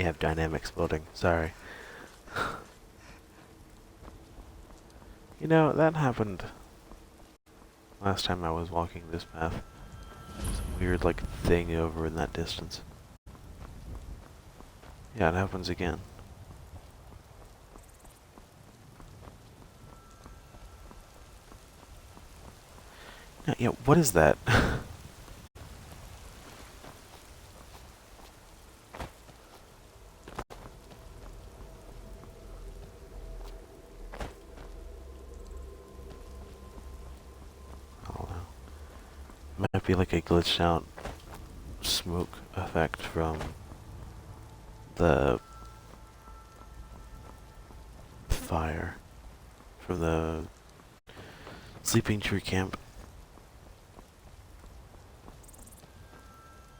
have dynamics building. Sorry. You know, that happened last time I was walking this path. Some weird, like, thing over in that distance. Yeah, it happens again. Yeah, what is that? Might be like a glitched out smoke effect from the fire from the sleeping tree camp.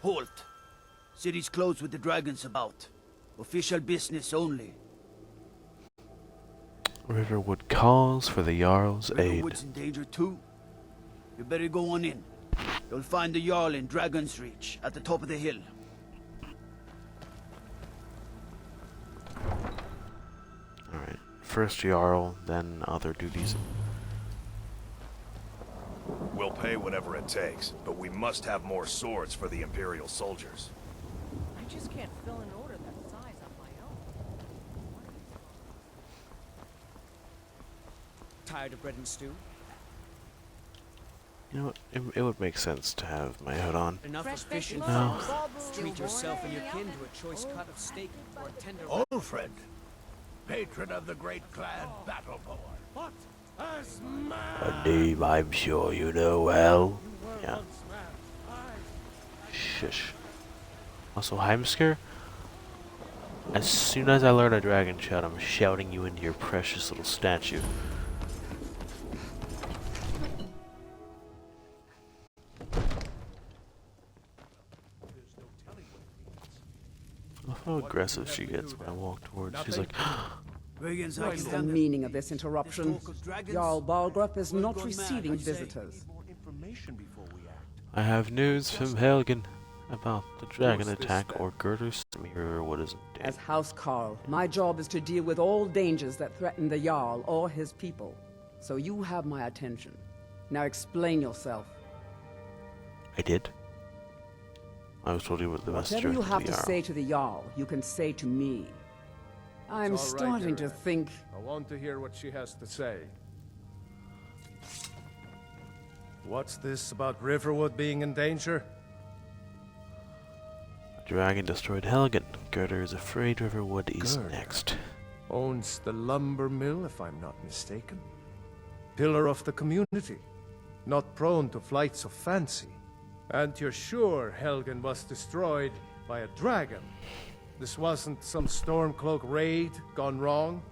Halt! City's closed with the dragons about. Official business only. Riverwood calls for the Jarl's aid. Riverwood's in danger too. You better go on in. You'll find the Jarl in Dragon's Reach, at the top of the hill. Alright. First Jarl, then other duties. We'll pay whatever it takes, but we must have more swords for the Imperial soldiers. I just can't fill an order that size on my own. Tired of bread and stew? You know what? It would make sense to have my hood on. Enough of fish and No. food. Treat yourself and your kin to a choice cut of steak or a tender... Old friend, patron of the great clan Battleborn. What? As A name I'm sure you know well. Yeah. Shush. Also, Heimskir, as soon as I learn a dragon shout, I'm shouting you into your precious little statue. I love how aggressive she gets when I walk towards. She's like, What is the meaning of this interruption? Jarl Balgrup is not receiving visitors. I have news from Helgen about the dragon attack, or Gerder's Riverwood is in danger. As House Carl, my job is to deal with all dangers that threaten the Jarl or his people. So you have my attention. Now explain yourself. I did. I was told you were the messenger Whatever you to have the to Jarl. say to the Jarl, you can say to me. I'm It's all right, starting to Irina. think... I want to hear what she has to say. What's this about Riverwood being in danger? A dragon destroyed Helgen. Gerda is afraid Riverwood is Gerda next. owns the lumber mill, if I'm not mistaken. Pillar of the community. Not prone to flights of fancy. And you're sure Helgen was destroyed by a dragon? This wasn't some Stormcloak raid gone wrong?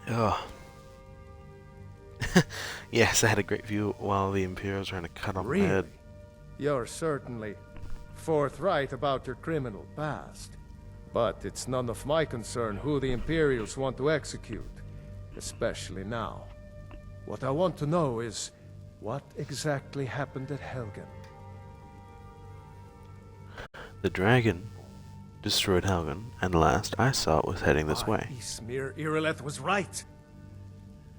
Ugh. Yes, I had a great view while the Imperials were trying to cut off my Really? head. You're certainly forthright about your criminal past. But it's none of my concern who the Imperials want to execute, especially now. What I want to know is, what exactly happened at Helgen? The dragon destroyed Helgen, and last I saw it was heading this way. Ismir Irileth was right.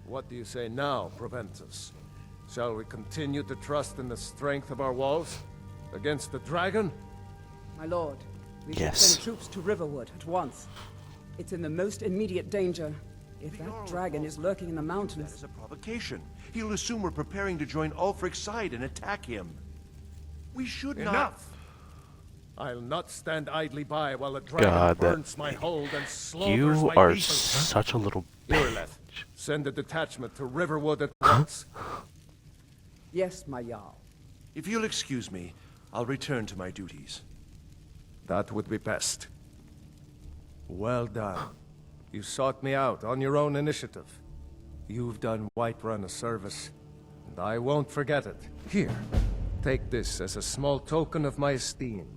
What do you say now, Proventus? Shall we continue to trust in the strength of our walls against the dragon? My lord, we should Yes. send troops to Riverwood at once. It's in the most immediate danger. If that dragon is lurking in the mountains... That is a provocation. He'll assume we're preparing to join Ulfric's side and attack him. We should not... Enough! I'll not stand idly by while the dragon God, burns my hold and slaughters you my are people. such a little Irileth, send a detachment to Riverwood at once. Yes, my Jarl. If you'll excuse me, I'll return to my duties. That would be best. Well done. You sought me out on your own initiative. You've done Whiterun a service, and I won't forget it. Here, take this as a small token of my esteem.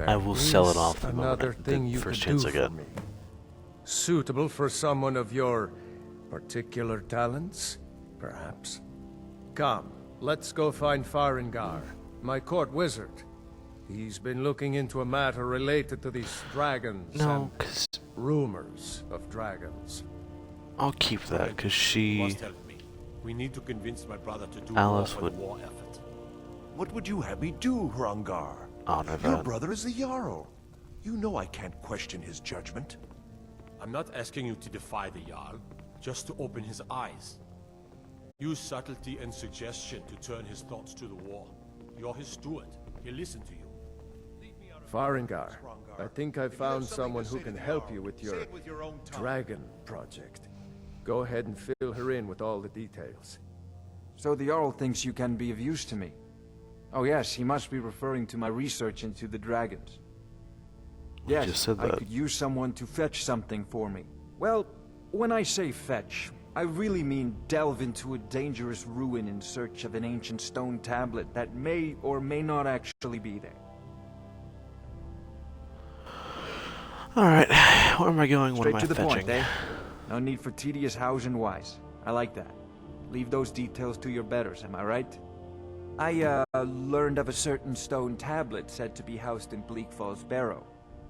I will sell it There off is the moment another thing the you first could chance do I get. for me. Suitable for someone of your particular talents, perhaps. Come, let's go find Farengar, my court wizard. He's been looking into a matter related to these dragons No, and rumors of dragons. I'll keep that, because she... Must help me. We need to convince my brother to do Alice more for would- the war effort. What would you have me do, Hrongar? honor Your that. brother is the Jarl. You know I can't question his judgment. I'm not asking you to defy the Jarl, just to open his eyes. Use subtlety and suggestion to turn his thoughts to the war. You're his steward. He'll listen to you. Farengar, I think I've found someone who can help you with your dragon project. Go ahead and fill her in with all the details. So the Jarl thinks you can be of use to me. Oh yes, he must be referring to my research into the dragons. We Yes, just said I that. could use someone to fetch something for me. Well, when I say fetch, I really mean delve into a dangerous ruin in search of an ancient stone tablet that may or may not actually be there. Alright, where am I going? What Straight am I to the fetching? point, eh? No need for tedious hows and whys. I like that. Leave those details to your betters, am I right? I, learned of a certain stone tablet said to be housed in Bleak Falls Barrow.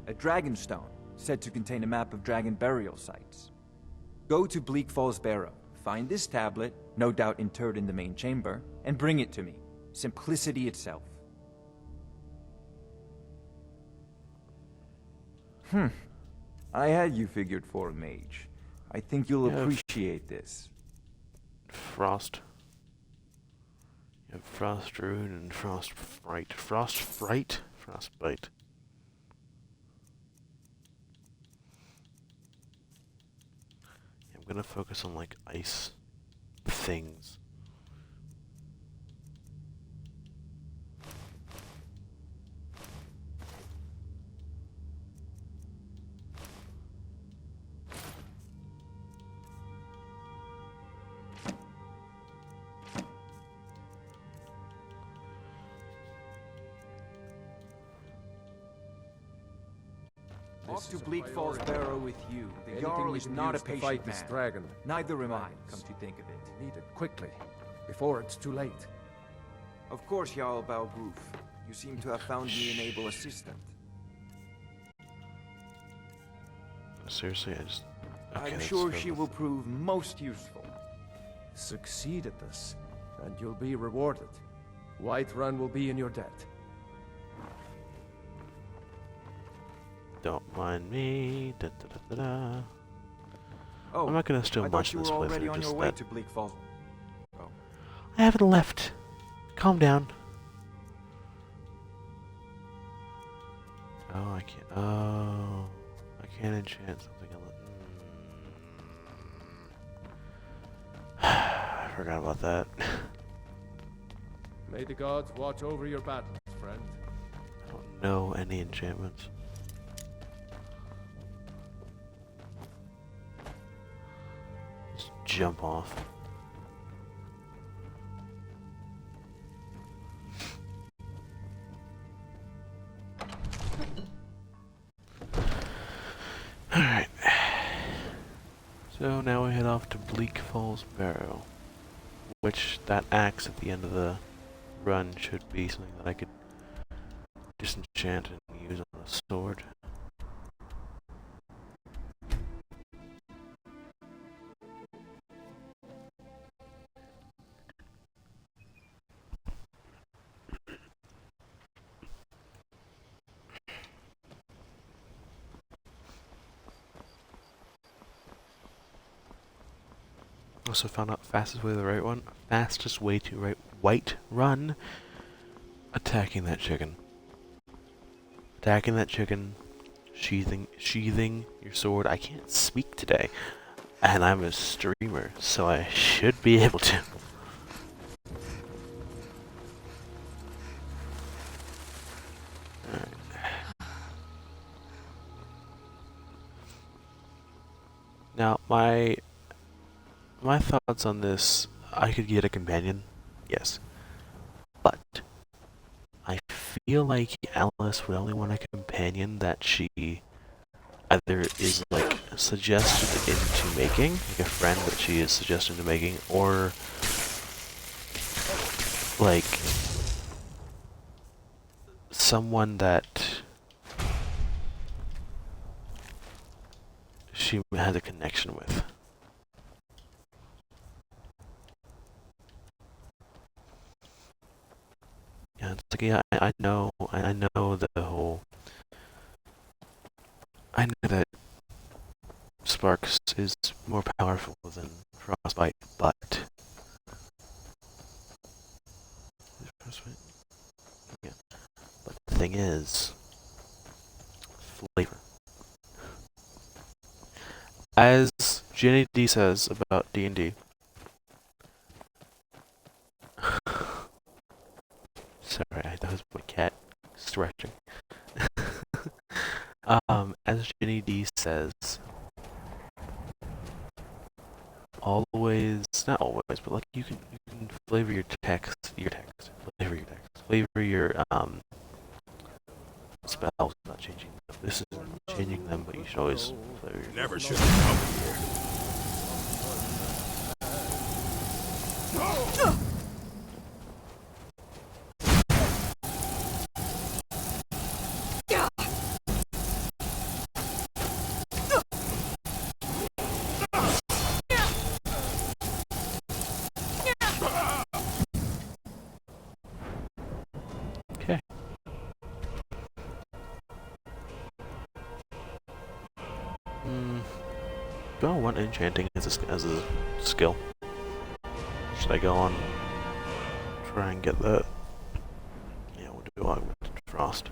A dragon stone, said to contain a map of dragon burial sites. Go to Bleak Falls Barrow, find this tablet, no doubt interred in the main chamber, and bring it to me. Simplicity itself. I had you figured for a mage. I think you'll appreciate this. Frost. You have Frost Rune and Frost Fright. Frost Fright? Frostbite. I'm gonna focus on like ice things. Off to Bleak Falls Barrow with you. The Anything Jarl we is can not a use to patient fight this man. dragon. Neither am I, Dragons. come to think of it. Need it quickly, before it's too late. Of course, Jarl Balgroof. You seem to have found me an able assistant. Seriously, I just... Okay, I'm let's sure go she with- will prove most useful. Succeed at this, and you'll be rewarded. Whiterun will be in your debt. Don't mind me. Da, da, da, da, da. Oh, I'm not gonna still I watch thought you this were already playthrough, on just your way that. to Bleak Falls. I haven't left. Calm down. Oh, I can't. Oh, I can't enchant something. I forgot about that. May the gods watch over your battles, friend. I don't know any enchantments. Just jump off. Alright. So now we head off to Bleak Falls Barrow. Which that axe at the end of the run should be something that I could disenchant and use on a sword. Also found out fastest way to the right one. Fastest way to white run. Attacking that chicken. Attacking that chicken. Sheathing your sword. I can't speak today. And I'm a streamer, so I should be able to. Alright. Now my thoughts on this, I could get a companion, yes. But I feel like Alice would only want a companion that she either is like suggested into making, like a friend that she is suggested into making, or like someone that she has a connection with. Yeah, it's like, yeah, I know the whole. I know that Sparks is more powerful than Frostbite, but yeah. But the thing is, flavor. As Jenny D says about D&D. Sorry, that was my cat stretching. As Jenny D says, always, not always, but like you can flavor your text, flavor your spells without changing them. This is changing them, but you should always flavor your. Never should have come here. Okay. Do I want enchanting as a skill? Should I go on try and get that? Yeah, we'll do Augmented Frost.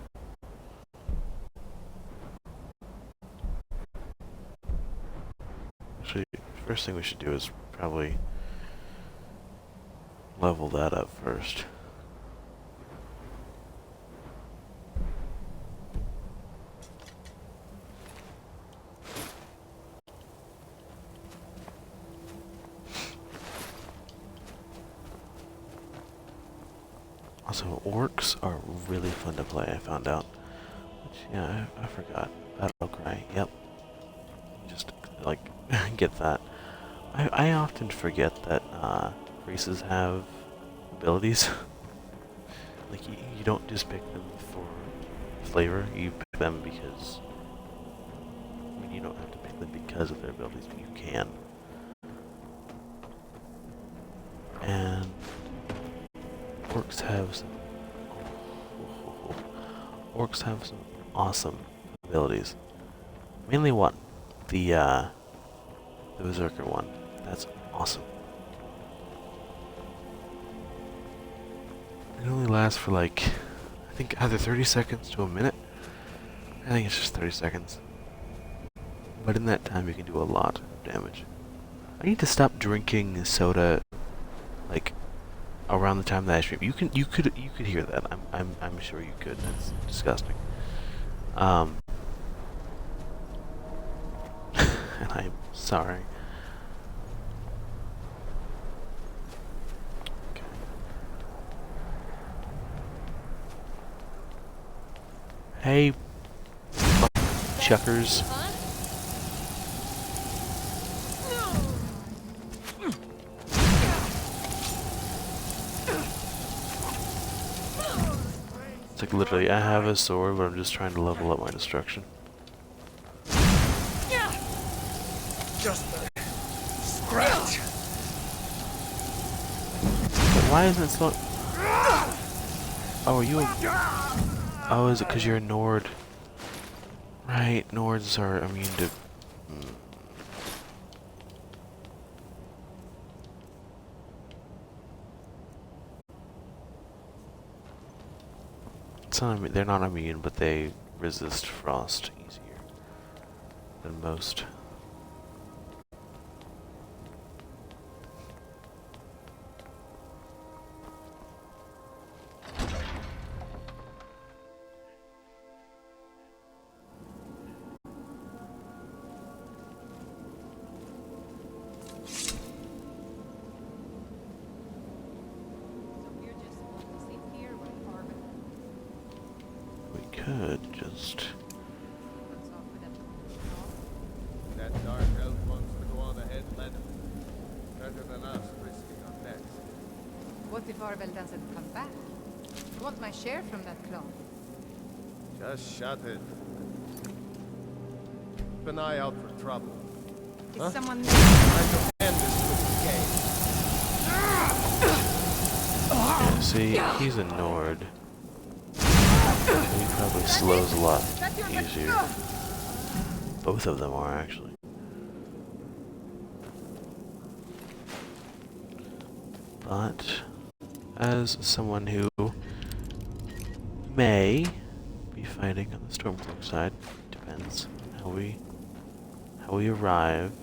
Actually, first thing we should do is probably level that up first. Also, orcs are really fun to play, I found out. Which, yeah, I forgot. Battle Cry, yep. Just, like, get that. I often forget that, races have abilities. Like, you don't just pick them for flavor, you pick them because... I mean, you don't have to pick them because of their abilities, but you can. And... Orcs have some awesome abilities. Mainly one, the Berserker one. That's awesome. It only lasts for like, I think either 30 seconds to a minute. I think it's just 30 seconds. But in that time you can do a lot of damage. I need to stop drinking soda like around the time that I stream. You could hear that. I'm sure you could. That's disgusting. And I'm sorry. Okay. Hey, chuckers. It's like literally, I have a sword, but I'm just trying to level up my destruction. Just a scratch. But why isn't it slow? Oh, are you a... Oh, is it because you're a Nord? Right, Nords are immune to... It's not, they're not immune, but they resist frost easier than most. Could just... That dark elf wants to go on ahead, let him. Better than us risking our necks. What if Arvel doesn't come back? I want my share from that cloth. Just shut it. Keep an eye out for trouble. Is someone there? Time to end this little game. Yeah, see, he's a Nord. He probably slows a lot easier. Both of them are, actually. But, as someone who may be fighting on the Stormcloak side, depends how we arrive.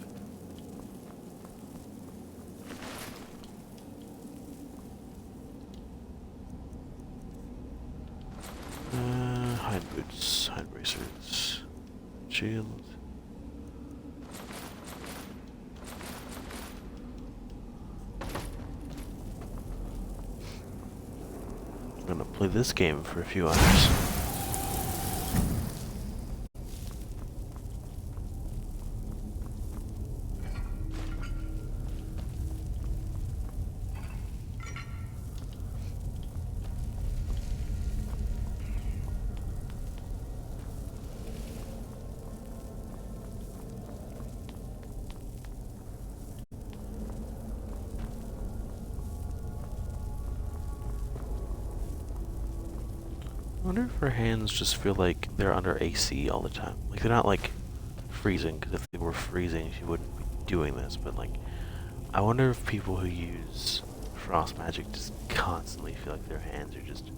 Hide boots, hide bracers, shield. I'm gonna play this game for a few hours. I wonder if her hands just feel like they're under AC all the time. Like, they're not, like, freezing, because if they were freezing, she wouldn't be doing this, but, like, I wonder if people who use frost magic just constantly feel like their hands are just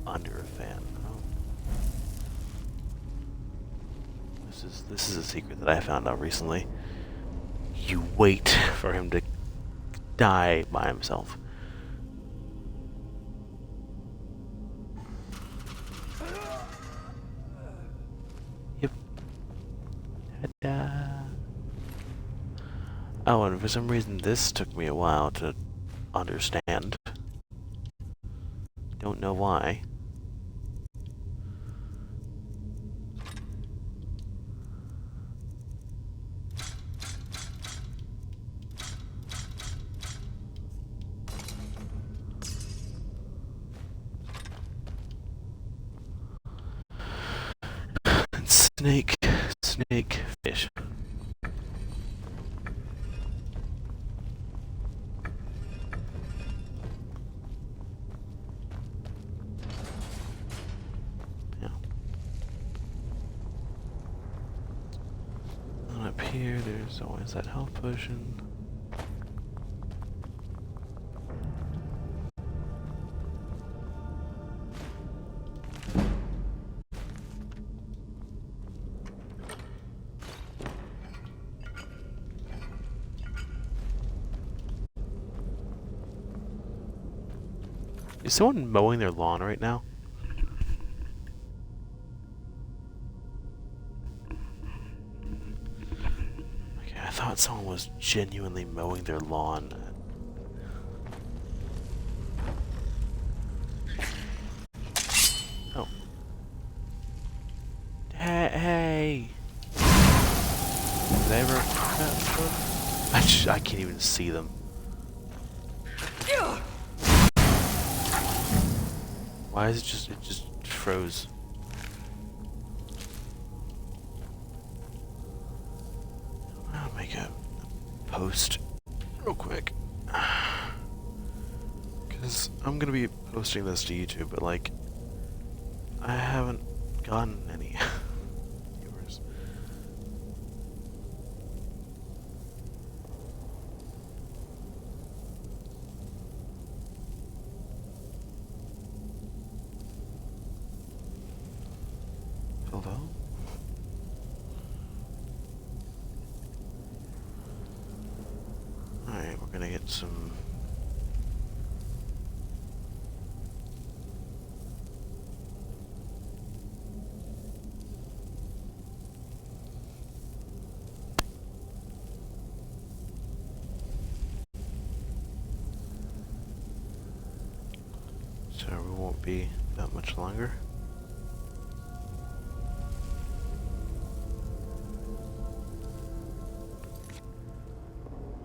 under a fan. Oh. This is a secret that I found out recently. You wait for him to die by himself. Oh, and for some reason this took me a while to understand. Don't know why. Snake, snake, fish. Yeah. And up here, there's always that health potion. Is someone mowing their lawn right now? Okay, I thought someone was genuinely mowing their lawn. Oh. Hey! Did I ever... I can't even see them. Why is it just froze? I'll make a post real quick. Because I'm gonna be posting this to YouTube, but like, I haven't gotten any viewers. Hello? Alright, we're gonna get some... So we won't be that much longer.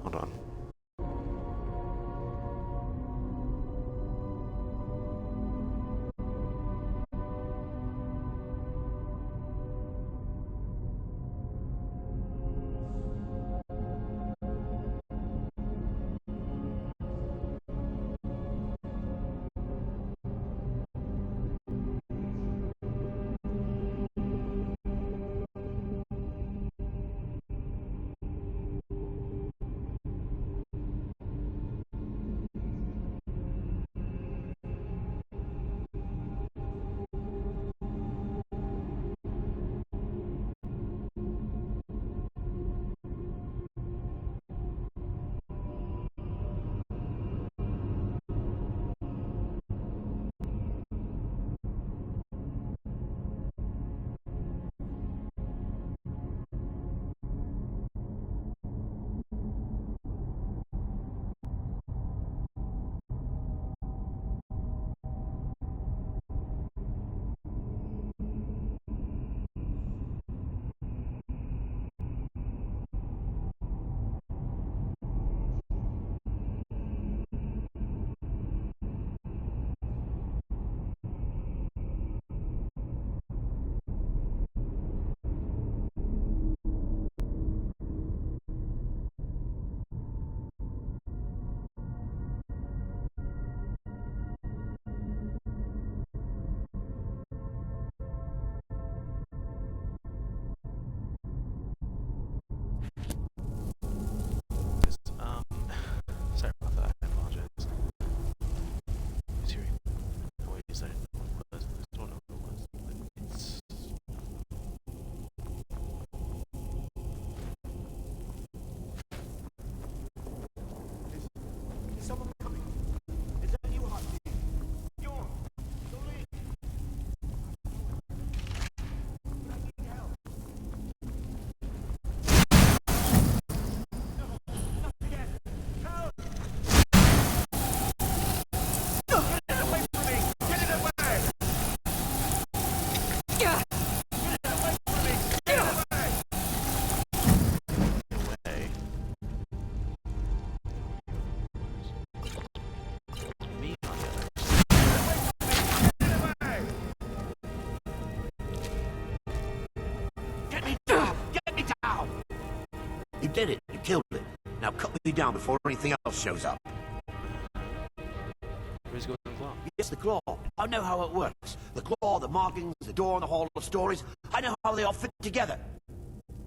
Hold on. Sorry about that. I apologize. Is hearing noise? I didn't know what it was. I don't know what it was, but it's... Is someone coming? Is that you, Hottie? Bjorn, don't leave. I need help. You did it. You killed it. Now cut me down before anything else shows up. Where's going the claw? Yes, the claw. I know how it works. The claw, the markings, the door, and the hall of stories. I know how they all fit together.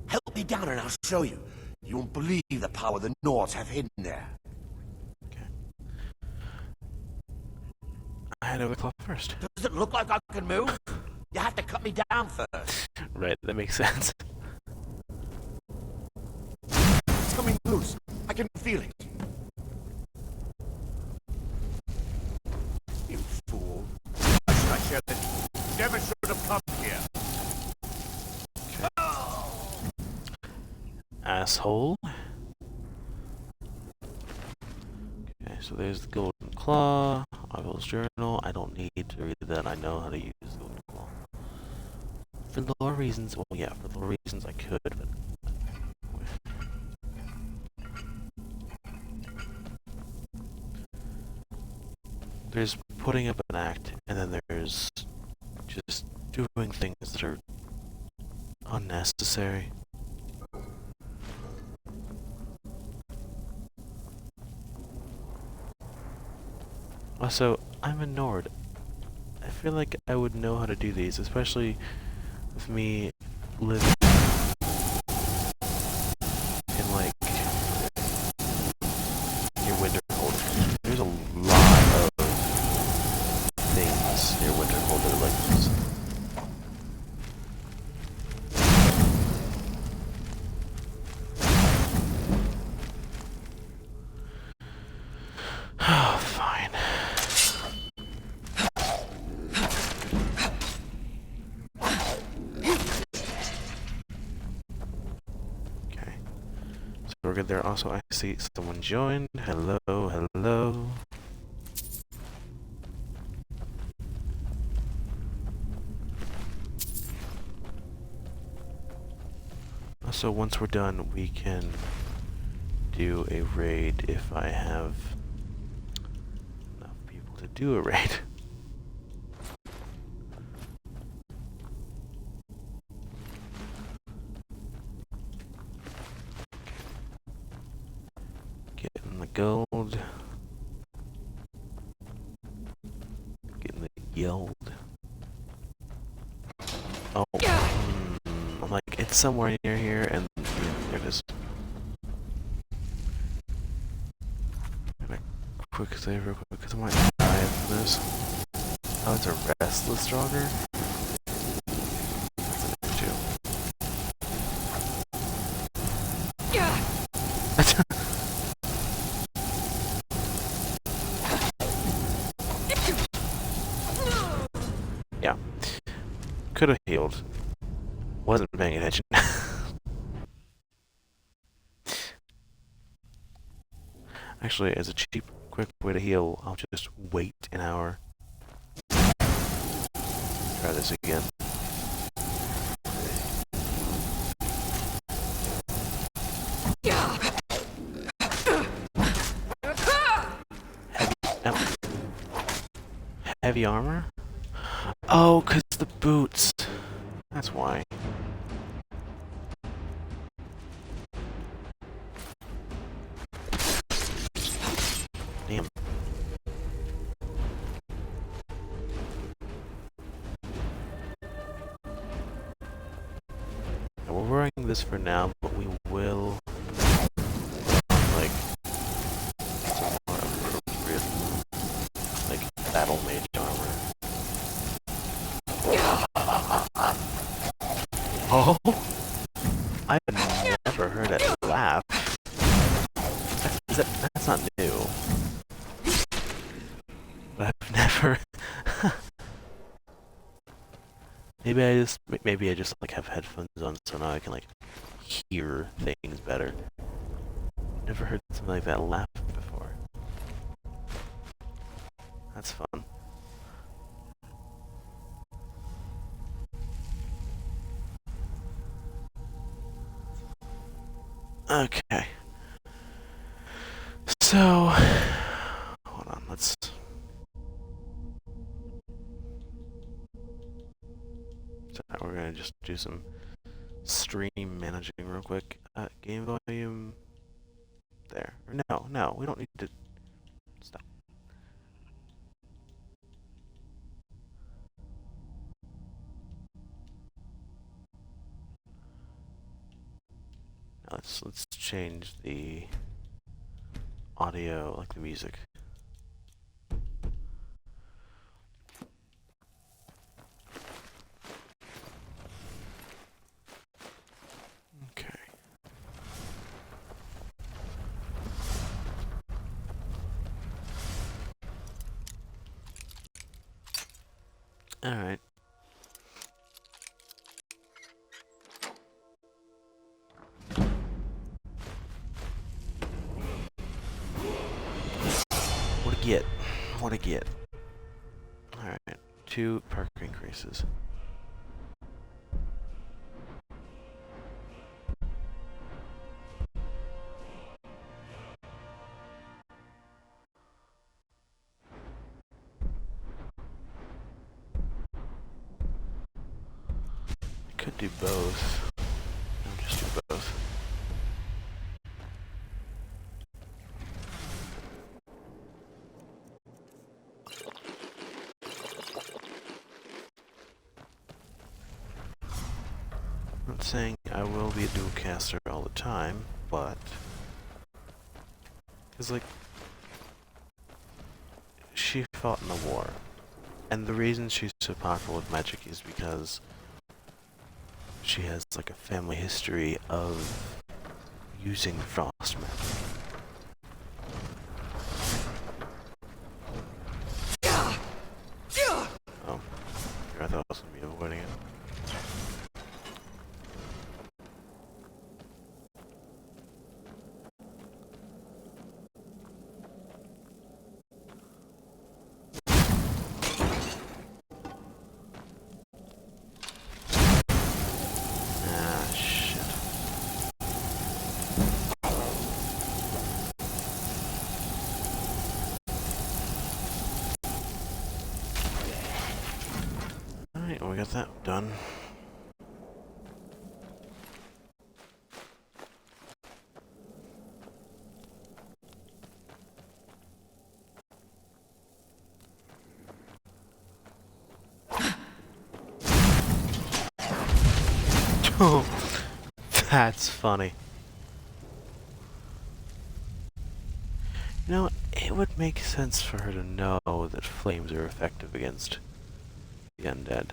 Help me down and I'll show you. You won't believe the power the Nords have hidden there. Okay. I had to the claw first. Does it look like I can move? You have to cut me down first. Right, that makes sense. It's coming loose. I can feel it. You Shelley. Never should have come here. Asshole. Okay, so there's the Golden Claw, Ivil's Journal. I don't need to read that. I know how to use the Golden Claw. For lore reasons, well, yeah, for lore reasons I could, but... There's putting up an act, and then there's just doing things that are unnecessary. Also, I'm a Nord. I feel like I would know how to do these, especially with me living in, like, near Winterhold. There's a lot of things near Winterhold that are like this. Oh, fine. Okay. So we're good there. Also, I see someone joined. Hello, hello. Also, once we're done, we can do a raid if I have enough people to do a raid. Getting the gold. Getting the yield. Oh, I'm like, it's somewhere near here, and yeah, there it is. Quick save real quick, because I might die from this. Oh, it's a restless jogger? That's an issue. Yeah. Could have healed. Wasn't paying attention. Actually, as a cheap, quick way to heal, I'll just wait an hour. Try this again. Heavy armor? Oh, 'cause the boots. That's why. Damn. We're wearing this for now, but we will, like, some more appropriate, like, battle mage armor. Oh! I've never heard it laugh. That's not new. But I've never... Maybe I just like have headphones on, so now I can like hear things better. Never heard something like that laugh before. That's fun. Okay. So, hold on, let's... So now we're gonna just do some stream managing real quick. Game volume... There. No, we don't need to... Stop. Now let's change the audio, like the music. Okay. Alright. What a get? What a get? Alright. 2 perk increases. Could do both. I'll just do both. Not saying I will be a dual caster all the time, but because like she fought in the war, and the reason she's so powerful with magic is because she has like a family history of using frost magic. Oh, I thought I was gonna be avoiding it. Alright, we got that done. Oh, that's funny. You know, it would make sense for her to know that flames are effective against the undead.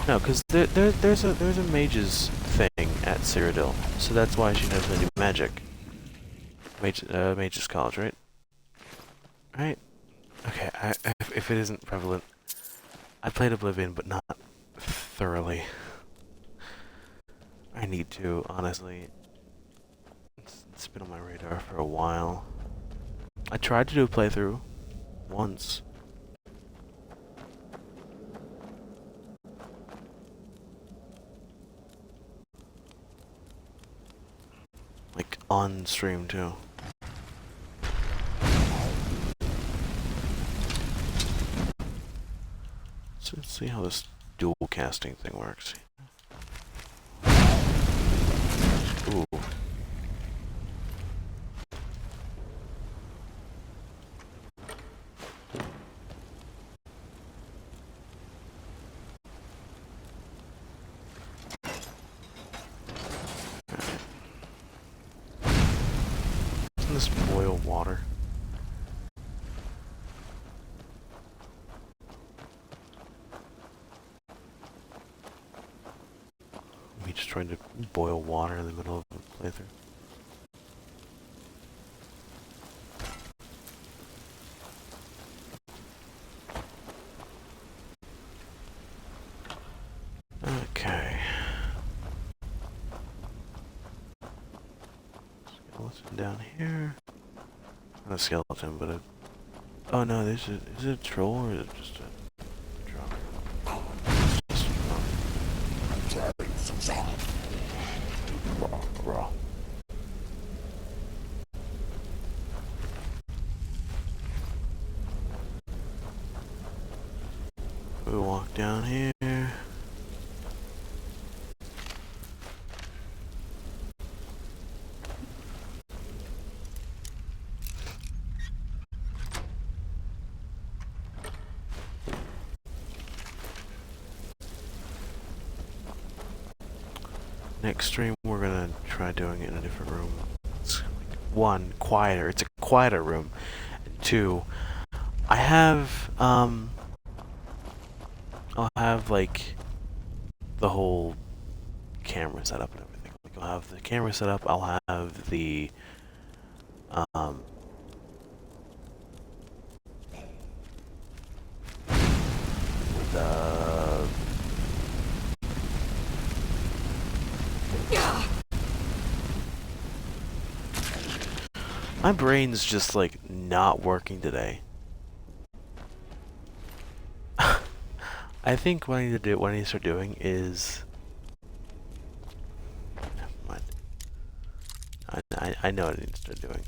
No, because there's a mage's thing at Cyrodiil, so that's why she knows how to do magic. Mage's College, right? Right? Okay, if it isn't prevalent, I played Oblivion, but not thoroughly. I need to, honestly. It's been on my radar for a while. I tried to do a playthrough once. Like on stream too. So let's see how this dual casting thing works. Ooh. Doesn't this boil water? Me just trying to boil water in the middle of a playthrough. Okay. Skeleton down here. Not a skeleton, but a... Oh no, is it a troll or is it just a drop? Just a drop. Raw. We walk down here. Next stream, we're gonna try doing it in a different room. It's one, quieter. It's a quieter room. And 2, I have I'll have like the whole camera set up and everything. Like I'll have the camera set up. I'll have the The my brain's just like not working today. I think what I need to do, what I need to start doing is, never mind. I know what I need to start doing.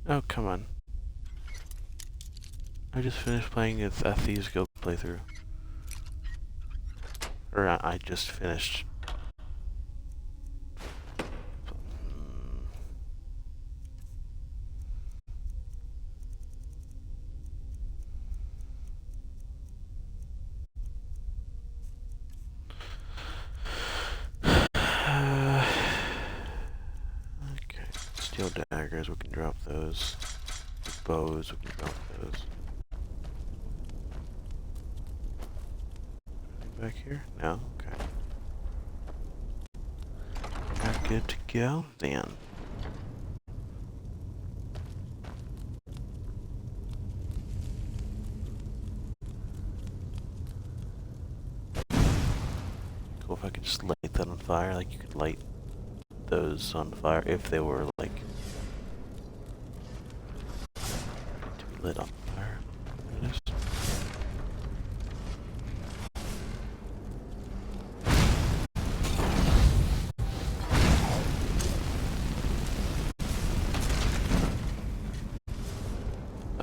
Oh, come on. I just finished playing a Thieves Guild playthrough. Or I just finished. Okay, steel daggers, we can drop those. Bows, we can drop those. Anything back here? No? Okay. We're good to go then. Cool if I could just light that on fire, like you could light those on fire if they were like to be lit on fire. There it is.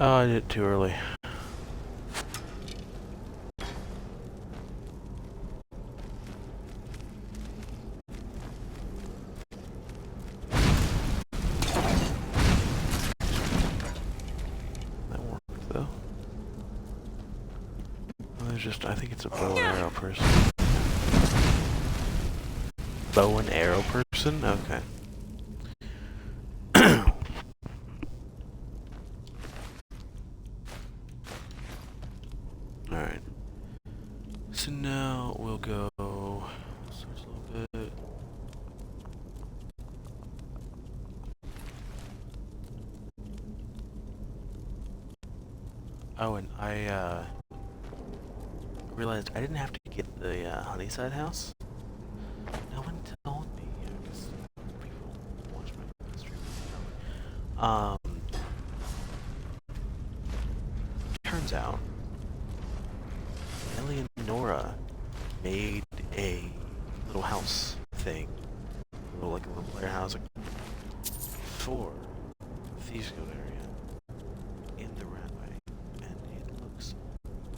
Oh, I did it too early. Just, I think it's a bow and arrow person. Bow and arrow person? Okay. Alright. So now we'll go switch a little bit. Oh, and I realized I didn't have to get the Honeyside house. No one told me. I guess people watch my stream. Turns out Ellie and Nora made a little house thing, a little player house for the Thieves Guild area in the Ratway, and it looks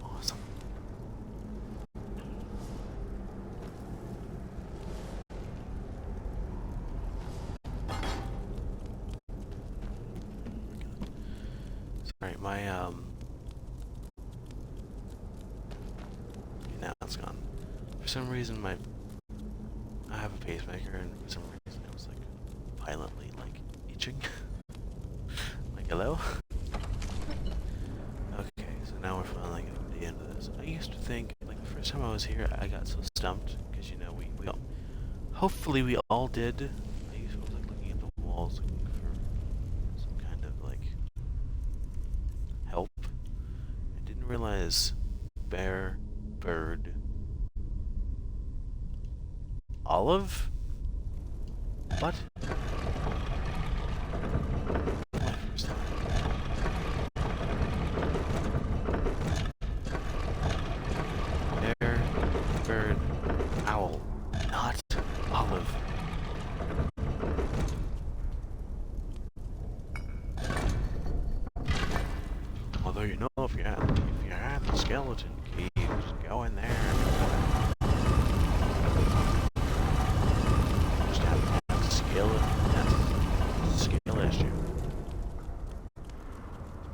awesome. Sorry, my now it's gone. For some reason, I have a pacemaker, and for some reason, it was like violently like itching. Like, hello? Okay, so now we're finally getting to the end of this. I used to think, like, the first time I was here, I got so stumped because you know we all, hopefully we all did. I was like looking at the walls, looking for some kind of like help. I didn't realize bear, bird, olive? What? Bear, bird, owl, not olive. Although you know, if you have the skeleton keys, go in there. Just have a skill issue.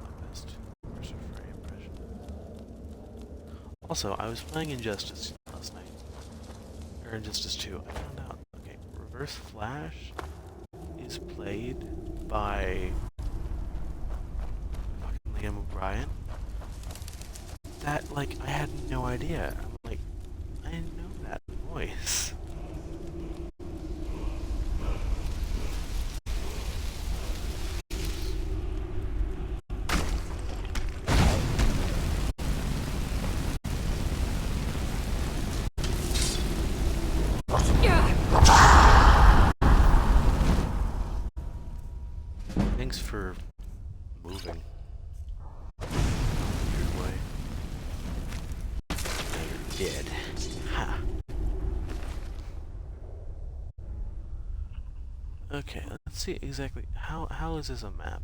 My best first fray impression. Also, I was playing Injustice last night, or Injustice 2. I found out. Okay, Reverse Flash is played by Liam O'Brien. That, like, I had no idea. I'm like, I didn't know that. thanks for moving. Weird way. Now you're dead. Ha. Okay, let's see exactly how is this a map?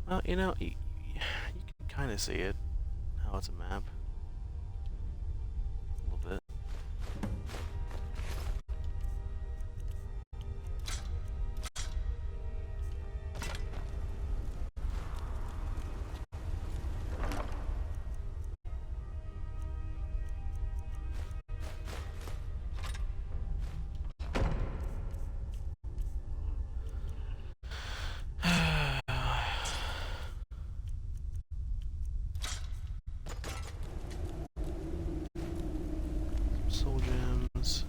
Well, you know, you can kind of see it, how it's a map. A little bit. Soul gems.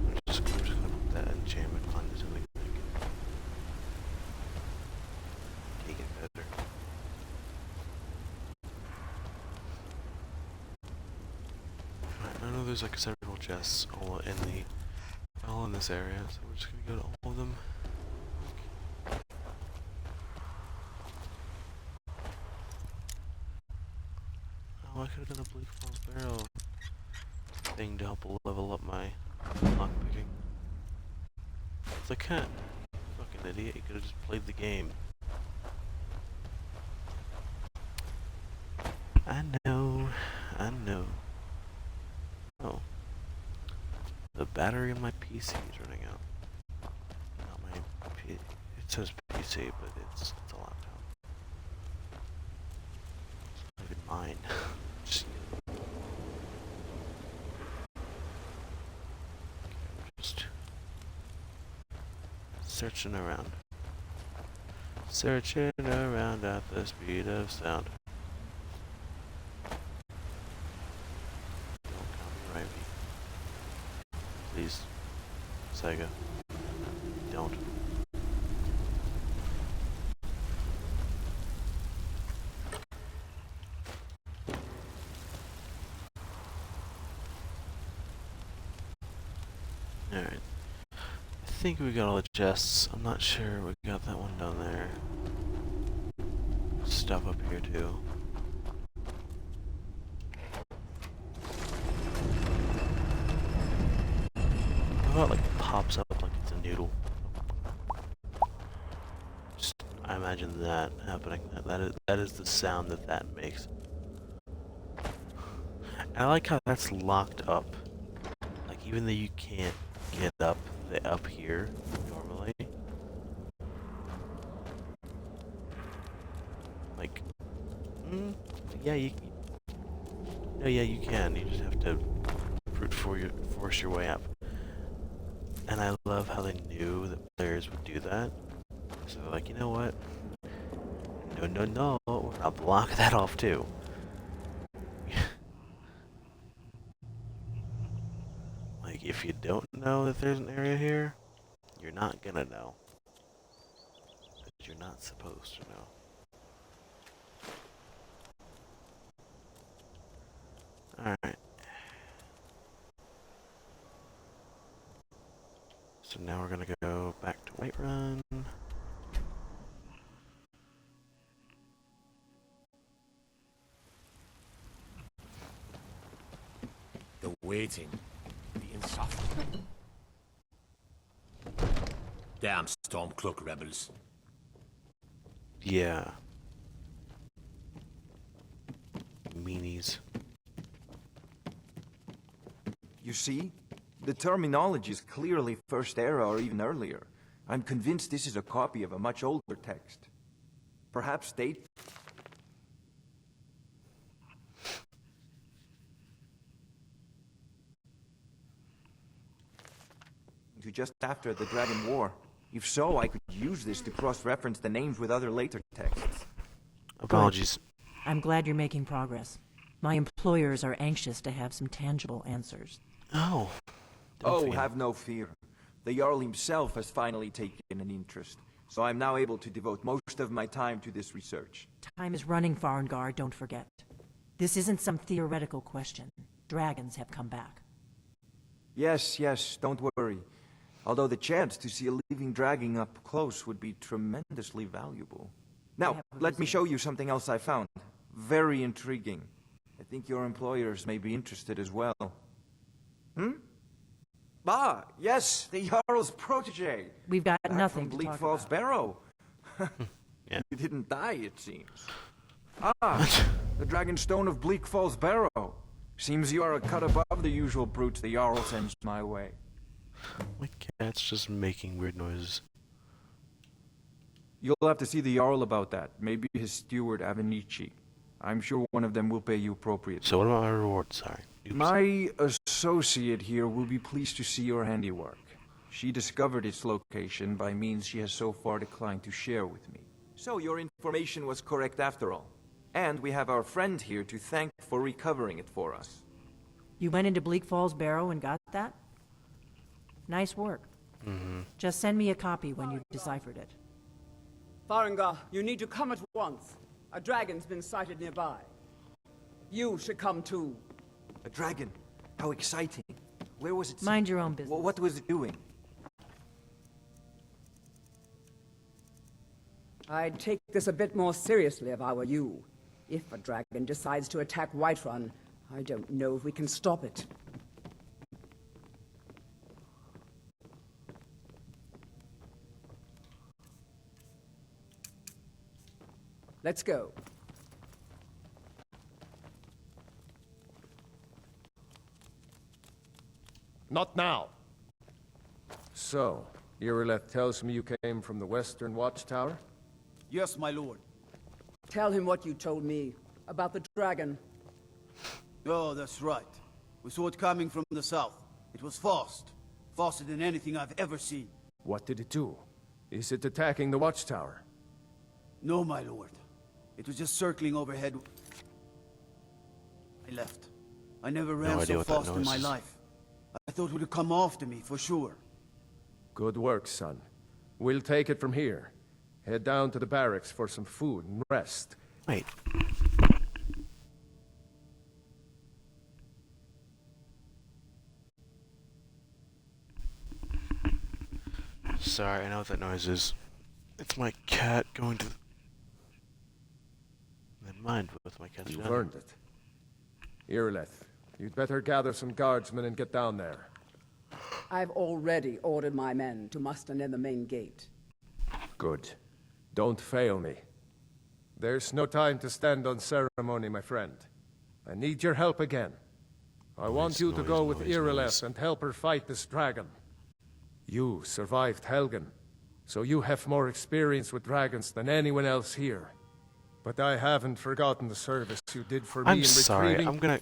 We're just gonna put that enchantment on until we can take it better. Alright, I know there's like several chests all in this area, so we're just gonna go to all of them. Oh, I could have done a Bleak Falls Barrel thing to help level up my lockpicking. It's like, huh, fucking idiot, you could have just played the game. I know. Oh. The battery on my PC is running out. Not my it says PC, but it's a laptop. It's not even mine. Just searching around. Searching around at the speed of sound. Don't copyright me. Please. Sega. Don't. Alright. I think we got all the chests. I'm not sure we got that one down there. Stuff up here too. How about like pops up like it's a noodle? Just, I imagine that happening. That is the sound that makes. And I like how that's locked up. Like even though you can't get up here normally. Like, yeah, you can. You just have to force your way up. And I love how they knew that players would do that. So they're like, you know what? No, we're gonna block that off too. Like, if you don't know that there's an area here, you're not gonna know. But you're not supposed to know. Alright. So now we're gonna go back to Whiterun. The waiting. The insufferable. Damn Stormcloak rebels. Yeah. Meanies. You see? The terminology is clearly First Era or even earlier. I'm convinced this is a copy of a much older text. Perhaps date to just after the Dragon War. If so, I could use this to cross-reference the names with other later texts. Apologies. I'm glad you're making progress. My employers are anxious to have some tangible answers. Oh. Have no fear. The Jarl himself has finally taken an interest, so I'm now able to devote most of my time to this research. Time is running, Farengar, don't forget. This isn't some theoretical question. Dragons have come back. Yes, don't worry. Although the chance to see a living dragon up close would be tremendously valuable. Now, let me show you something else I found. Very intriguing. I think your employers may be interested as well. Ah, yes, the Jarl's protege. We've got Back nothing from to Bleak talk Falls about. Barrow. Yeah. You didn't die, it seems. Ah, the Dragonstone of Bleak Falls Barrow. Seems you are a cut above the usual brutes the Jarl sends my way. My cat's just making weird noises. You'll have to see the Jarl about that. Maybe his steward, Avenici. I'm sure one of them will pay you appropriately. So what about my reward? Sorry. Oops. My associate here will be pleased to see your handiwork. She discovered its location by means she has so far declined to share with me. So your information was correct after all. And we have our friend here to thank for recovering it for us. You went into Bleak Falls Barrow and got that? Nice work. Just send me a copy when you've deciphered it. Farengar, you need to come at once. A dragon's been sighted nearby. You should come too. A dragon? How exciting. Where was it? Mind your own business. What was it doing? I'd take this a bit more seriously if I were you. If a dragon decides to attack Whiterun, I don't know if we can stop it. Let's go. Not now. So, Irileth tells me you came from the Western Watchtower? Yes, my lord. Tell him what you told me about the dragon. Oh, that's right. We saw it coming from the south. It was fast. Faster than anything I've ever seen. What did it do? Is it attacking the Watchtower? No, my lord. It was just circling overhead. I left. I never ran so fast in my life. I thought it would come after me, for sure. Good work, son. We'll take it from here. Head down to the barracks for some food and rest. Wait. Sorry, I know what that noise is. It's my cat going to... Never mind what my cat's You've done. earned it. Irileth, you'd better gather some guardsmen and get down there. I've already ordered my men to muster near the main gate. Good. Don't fail me. There's no time to stand on ceremony, my friend. I need your help again. I want you to go with Irileth and help her fight this dragon. You survived Helgen, so you have more experience with dragons than anyone else here. But I haven't forgotten the service you did for me in retrieving... I'm sorry, I'm gonna...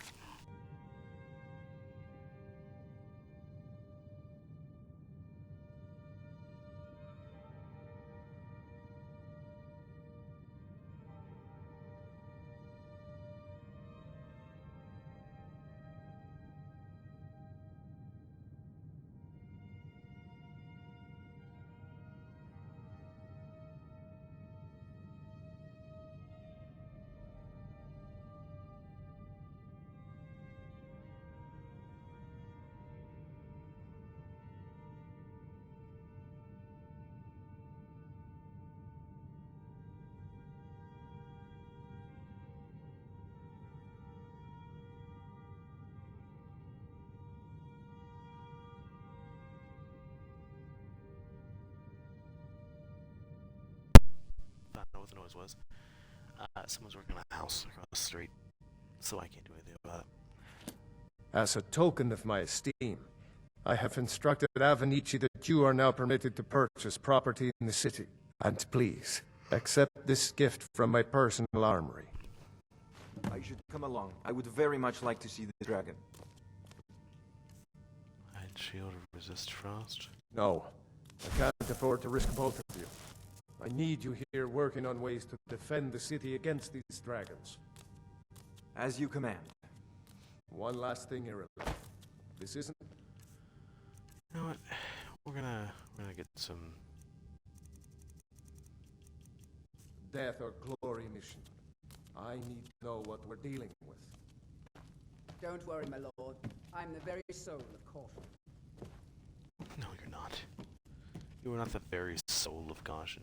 I don't know what the noise was. Someone's working on a house across the street, so I can't do anything about it. As a token of my esteem, I have instructed Avenici that you are now permitted to purchase property in the city. And please, accept this gift from my personal armory. I should come along. I would very much like to see the dragon. I'd shield or resist frost. No, I can't afford to risk both of you. I need you here working on ways to defend the city against these dragons. As you command. One last thing, Irileth. This isn't... You know what? We're gonna get some... death or glory mission. I need to know what we're dealing with. Don't worry, my lord. I'm the very soul of caution. No, you're not. You are not the very soul of caution.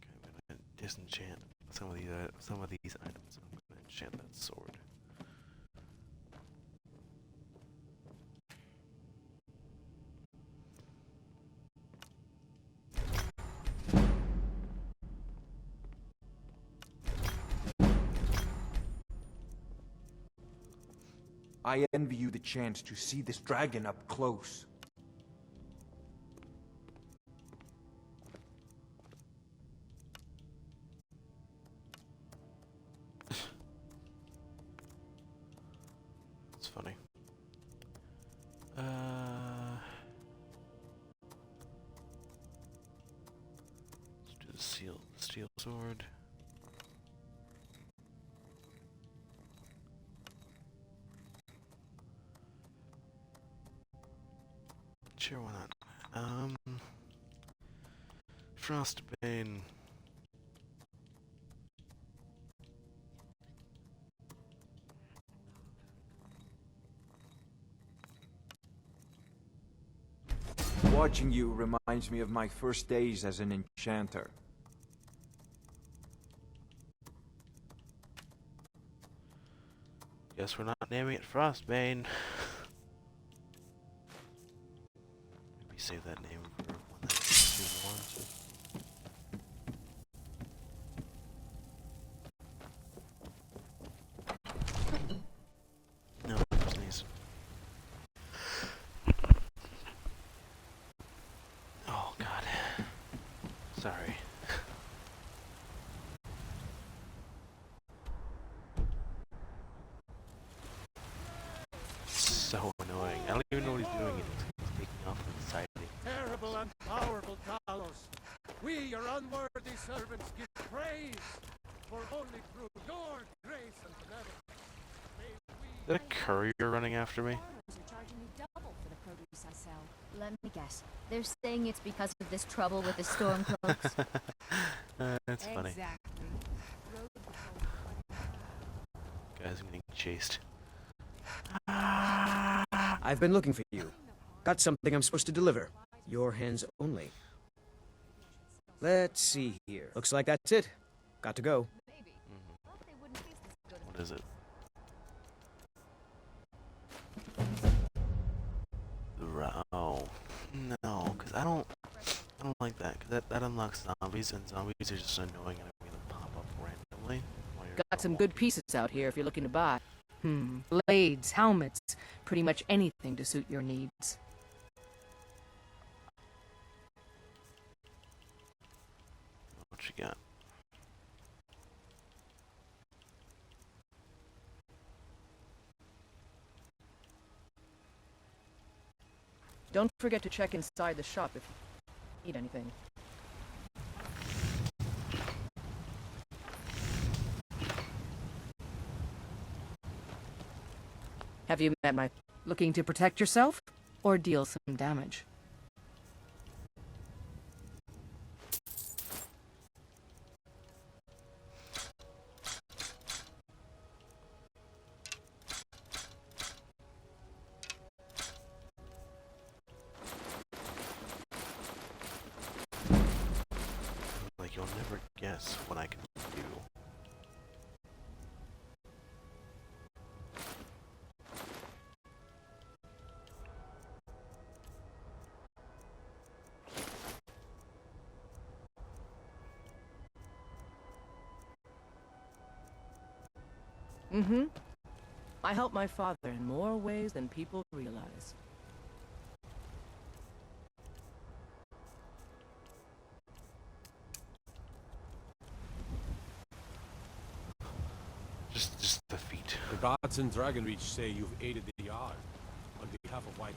Okay, I'm gonna disenchant some of these items. I'm gonna enchant that sword. I envy you the chance to see this dragon up close. It's funny. Let's do the steel sword. Sure, why not? Frostbane. Watching you reminds me of my first days as an enchanter. Guess we're not naming it Frostbane. Maybe save that name for when that actually wants it. No, please. Oh God. Sorry. So annoying. I don't even know what he's doing. He's taking off on the side. Terrible and powerful Talos, we, your unworthy servants, give praise, for only through your grace and benevolence may we... Is that a courier running after me? Let me guess. They're saying it's because of this trouble with the Stormcloaks. That's funny. Exactly. Guys, I'm getting chased. I've been looking for you. Got something I'm supposed to deliver. Your hands only. Let's see here. Looks like that's it. Got to go. What is it? Oh no, because I don't like that. Cause that unlocks zombies, and zombies are just annoying, and I'm gonna pop up randomly. Got some good pieces out here if you're looking to buy. Blades, helmets, pretty much anything to suit your needs. What you got? Don't forget to check inside the shop if you need anything. Have you met my... Looking to protect yourself or deal some damage? Like, you'll never guess what I can do. I help my father in more ways than people realize. Just the feet. The guards in Dragonreach say you've aided the Jarl on behalf of Whiteline.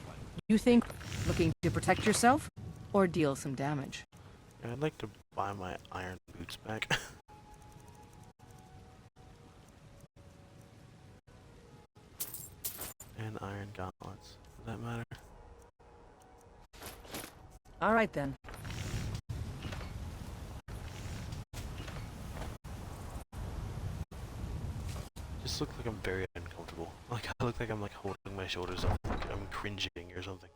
You think looking to protect yourself or deal some damage? Yeah, I'd like to buy my iron boots back. And iron gauntlets. Does that matter? All right then. just look like I'm very uncomfortable. Like I look like I'm like holding my shoulders up, like I'm cringing or something.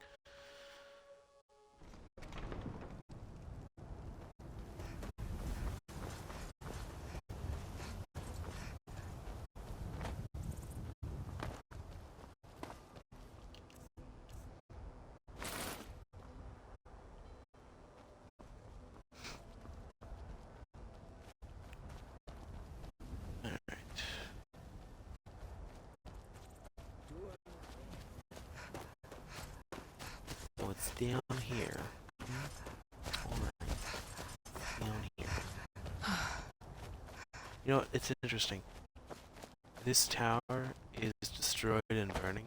So it's down here. Alright. Down here. You know what? It's interesting. This tower is destroyed and burning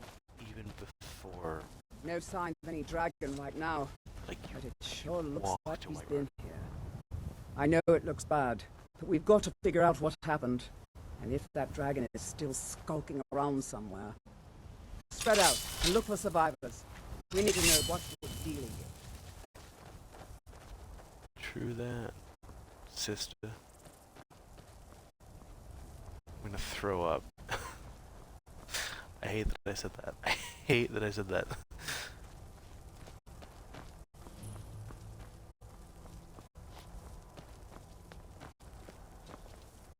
even before. No sign of any dragon right now. Like but it sure looks walked like he's away. been here. I know it looks bad, but we've got to figure out what happened. And if that dragon is still skulking around somewhere. Spread out and look for survivors. We need to know what we're dealing with. True that, sister. I'm gonna throw up. I hate that I said that. I hate that I said that.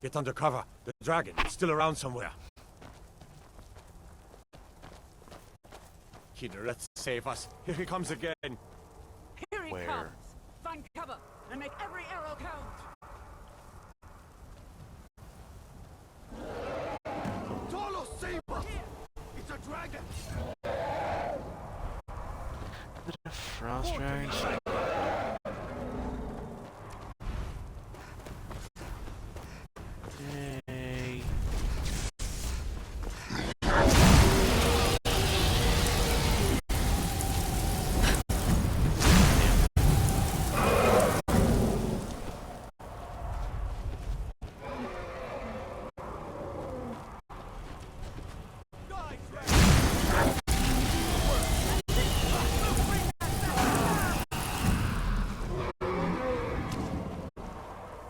Get under cover. The dragon is still around somewhere. Kidder, let's save us. Here he comes again. Here he Where? comes! Find cover and make every arrow count! Tolo, save us! It's a dragon! Is it a frost dragon? Yay.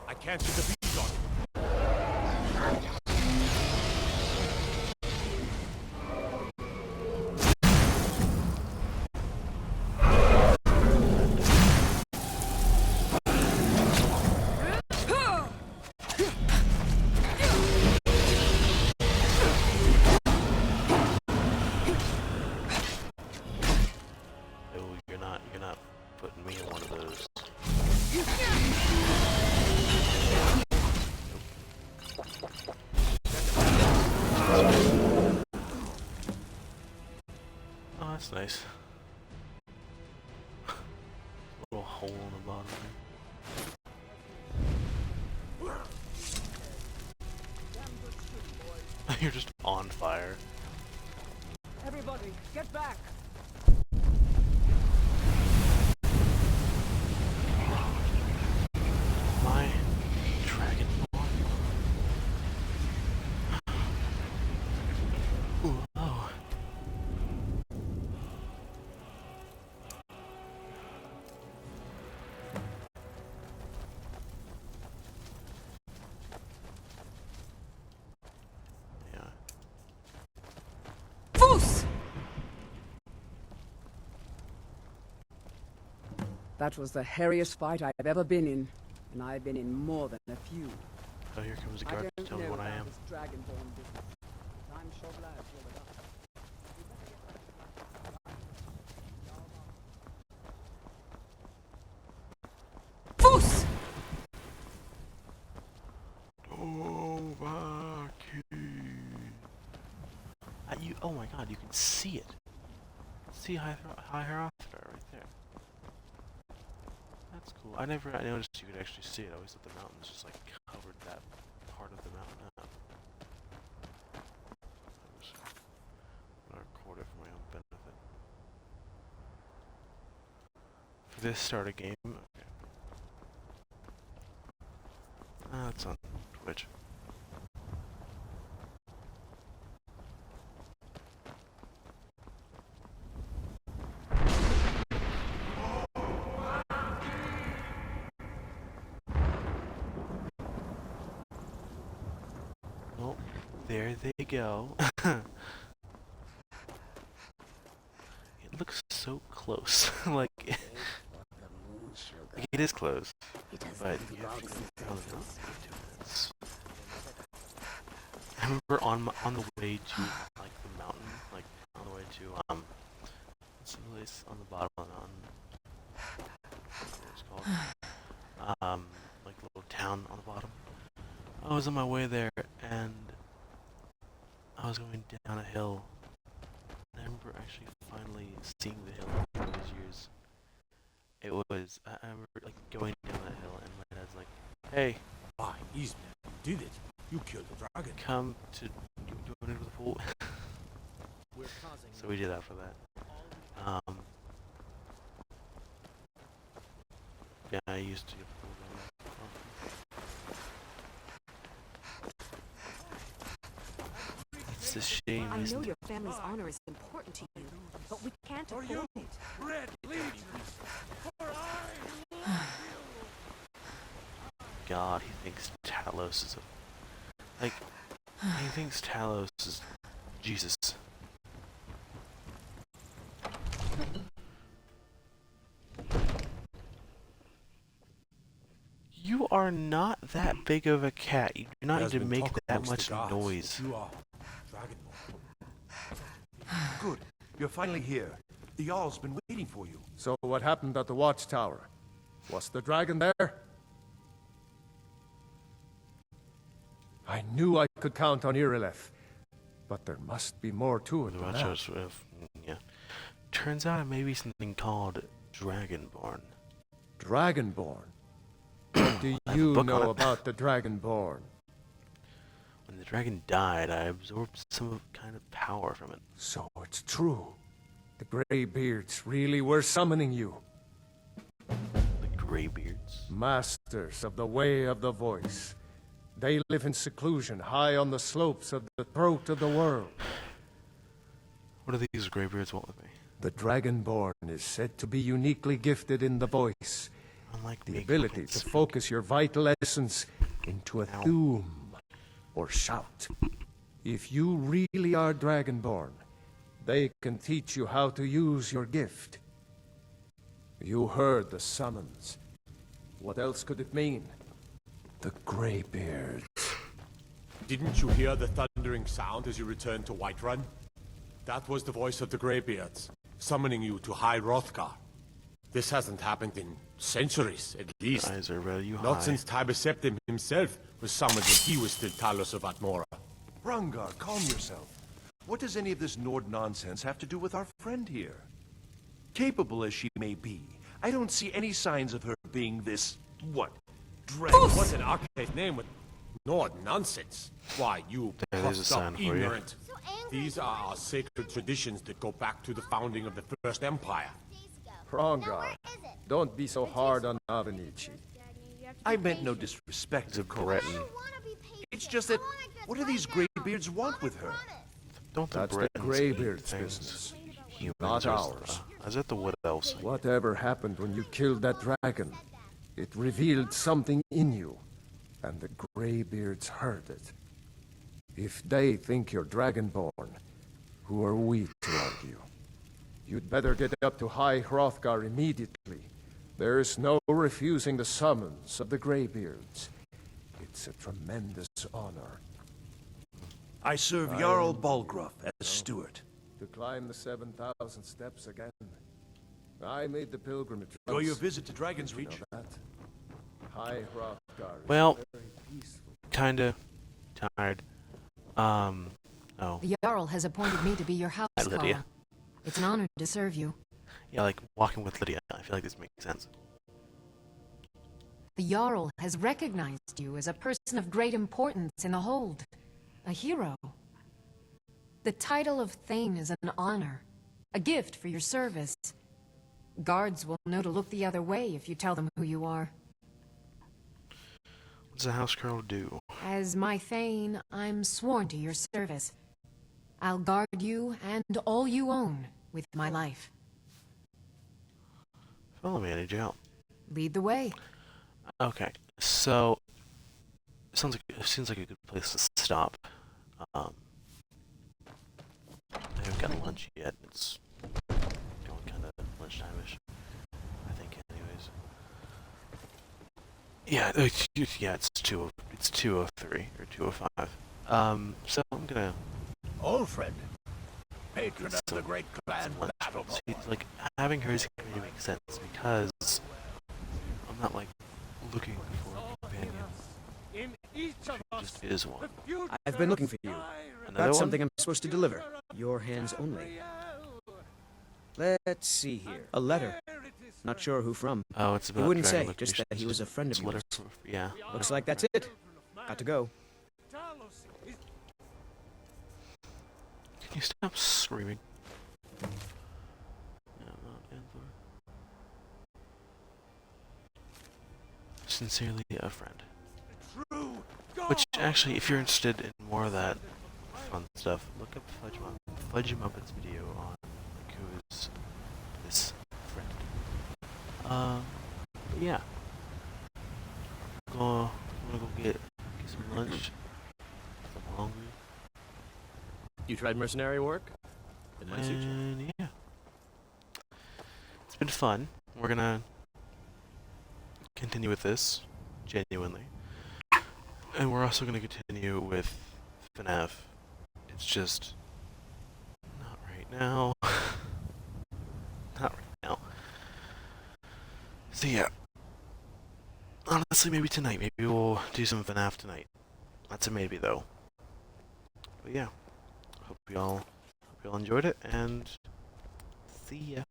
I can't see the beast on. No, you're not putting me in one of those. Oh, that's nice. Little hole in the bottom there. You're just on fire. Everybody, get back! My dragon Ooh, oh. Yeah. Foos! That was the hairiest fight I've ever been in, and I've been in more than a few. Oh, here comes the I guard to don't tell me know what I about am. this dragonborn business, but I'm sure glad you're with us. Foos! Oh my god, you can see it. See Hierofter right there. That's cool. I noticed you could actually see it. I always thought the mountains just like covered that part of the mountain up. I'm just gonna record it for my own benefit. For this start a game, okay. That's on Twitch. there they go. It looks so close. like it is close. But you have to go down the hill for 2 minutes. I remember on the way to like the mountain, like on the way to what's the place on the bottom of the mountain? What it's called? Like a little town on the bottom. I was on my way there and I was going down a hill. And I remember actually finally seeing the hill after all these years. It was I remember like going down that hill and my dad's like, "Hey, Why, easy, man. You did it. You killed the dragon. come to do it into the pool." So we did that for that. Yeah, I used to get the pool down there. It's a shame. I isn't know it? your family's honor is important to you, but we can't afford it. God, he thinks Talos is he thinks Talos is Jesus. You are not that big of a cat. You do not need to make that much noise. You are Dragonborn. Good. You're finally here. The Jarl's been waiting for you. So what happened at the watchtower? Was the dragon there? I knew I could count on Irileth, but there must be more to it than that. Yeah. Turns out it may be something called Dragonborn. Dragonborn? What do you know about the Dragonborn? When the dragon died, I absorbed some kind of power from it. So it's true. The Greybeards really were summoning you. The Greybeards? Masters of the Way of the Voice. They live in seclusion high on the slopes of the throat of the world. What do these Greybeards want with me? The Dragonborn is said to be uniquely gifted in the voice. Unlike the ability to focus your vital essence into a thum, or shout. If you really are Dragonborn, they can teach you how to use your gift. You heard the summons. What else could it mean? The Greybeards. Didn't you hear the thundering sound as you returned to Whiterun? That was the voice of the Greybeards, summoning you to High Hrothgar. This hasn't happened in centuries, at least. Eyes are really high. Not since Tiber Septim himself was summoned when he was still Talos of Atmora. Rangar, calm yourself. What does any of this Nord nonsense have to do with our friend here? Capable as she may be, I don't see any signs of her being this, what, dragon? What an archaic name with Nord nonsense. Why, you puffed up ignorant. These are our sacred traditions that go back to the founding of the First Empire. Rangar, don't be so hard on Avenici. I meant no disrespect, of course. It's just that, what do these Greybeards want with her? Don't That's the Greybeards' business, not ours. Is that the Wood Elves? Whatever happened when you killed that dragon, it revealed something in you, and the Greybeards heard it. If they think you're Dragonborn, who are we to argue? You'd better get up to High Hrothgar immediately. There's no refusing the summons of the Greybeards. It's a tremendous honor. I serve Jarl Balgruuf as steward. To climb the 7,000 steps again. I made the pilgrimage. Go your visit to Dragon's Reach. High Hrothgar. Well, kinda tired. Oh. The Jarl has appointed me to be your house Lydia. caller. It's an honor to serve you. Yeah, like walking with Lydia. I feel like this makes sense. The Jarl has recognized you as a person of great importance in the Hold. A hero. The title of Thane is an honor. A gift for your service. Guards will know to look the other way if you tell them who you are. What does a house girl do? As my Thane, I'm sworn to your service. I'll guard you and all you own with my life. Follow me, I need your help. Lead the way. Okay, so seems like a good place to stop. I haven't gotten lunch yet. It's going kind of lunchtime-ish, I think, anyways. Yeah, yeah, it's 2:03 or 2:05. So I'm gonna. Old friend, patron of the great clan battle. See, like having her is going to make sense because I'm not like looking for a companion. She just is one. I've been looking for you. Another Got one? something I'm supposed to deliver. Your hands only. Let's see here. A letter. Not sure who from. Oh, it's about He wouldn't dragon say, just that he was a friend of It's a letter yours. yeah. Looks like that's it. Got to go. Can you stop screaming? Yeah, Mount Antler. Sincerely, a friend. Which, actually, if you're interested in more of that fun stuff, look up Fudge Muppet's video on like, who's this friend. But yeah. I'm gonna go get some lunch. I'm hungry. You tried mercenary work? It might suit you. And yeah. It's been fun. We're gonna continue with this, genuinely. And we're also gonna continue with FNAF. It's just not right now. Not right now. So yeah. Honestly, maybe tonight. Maybe we'll do some FNAF tonight. That's a maybe though. But yeah. Hope y'all enjoyed it, and see ya.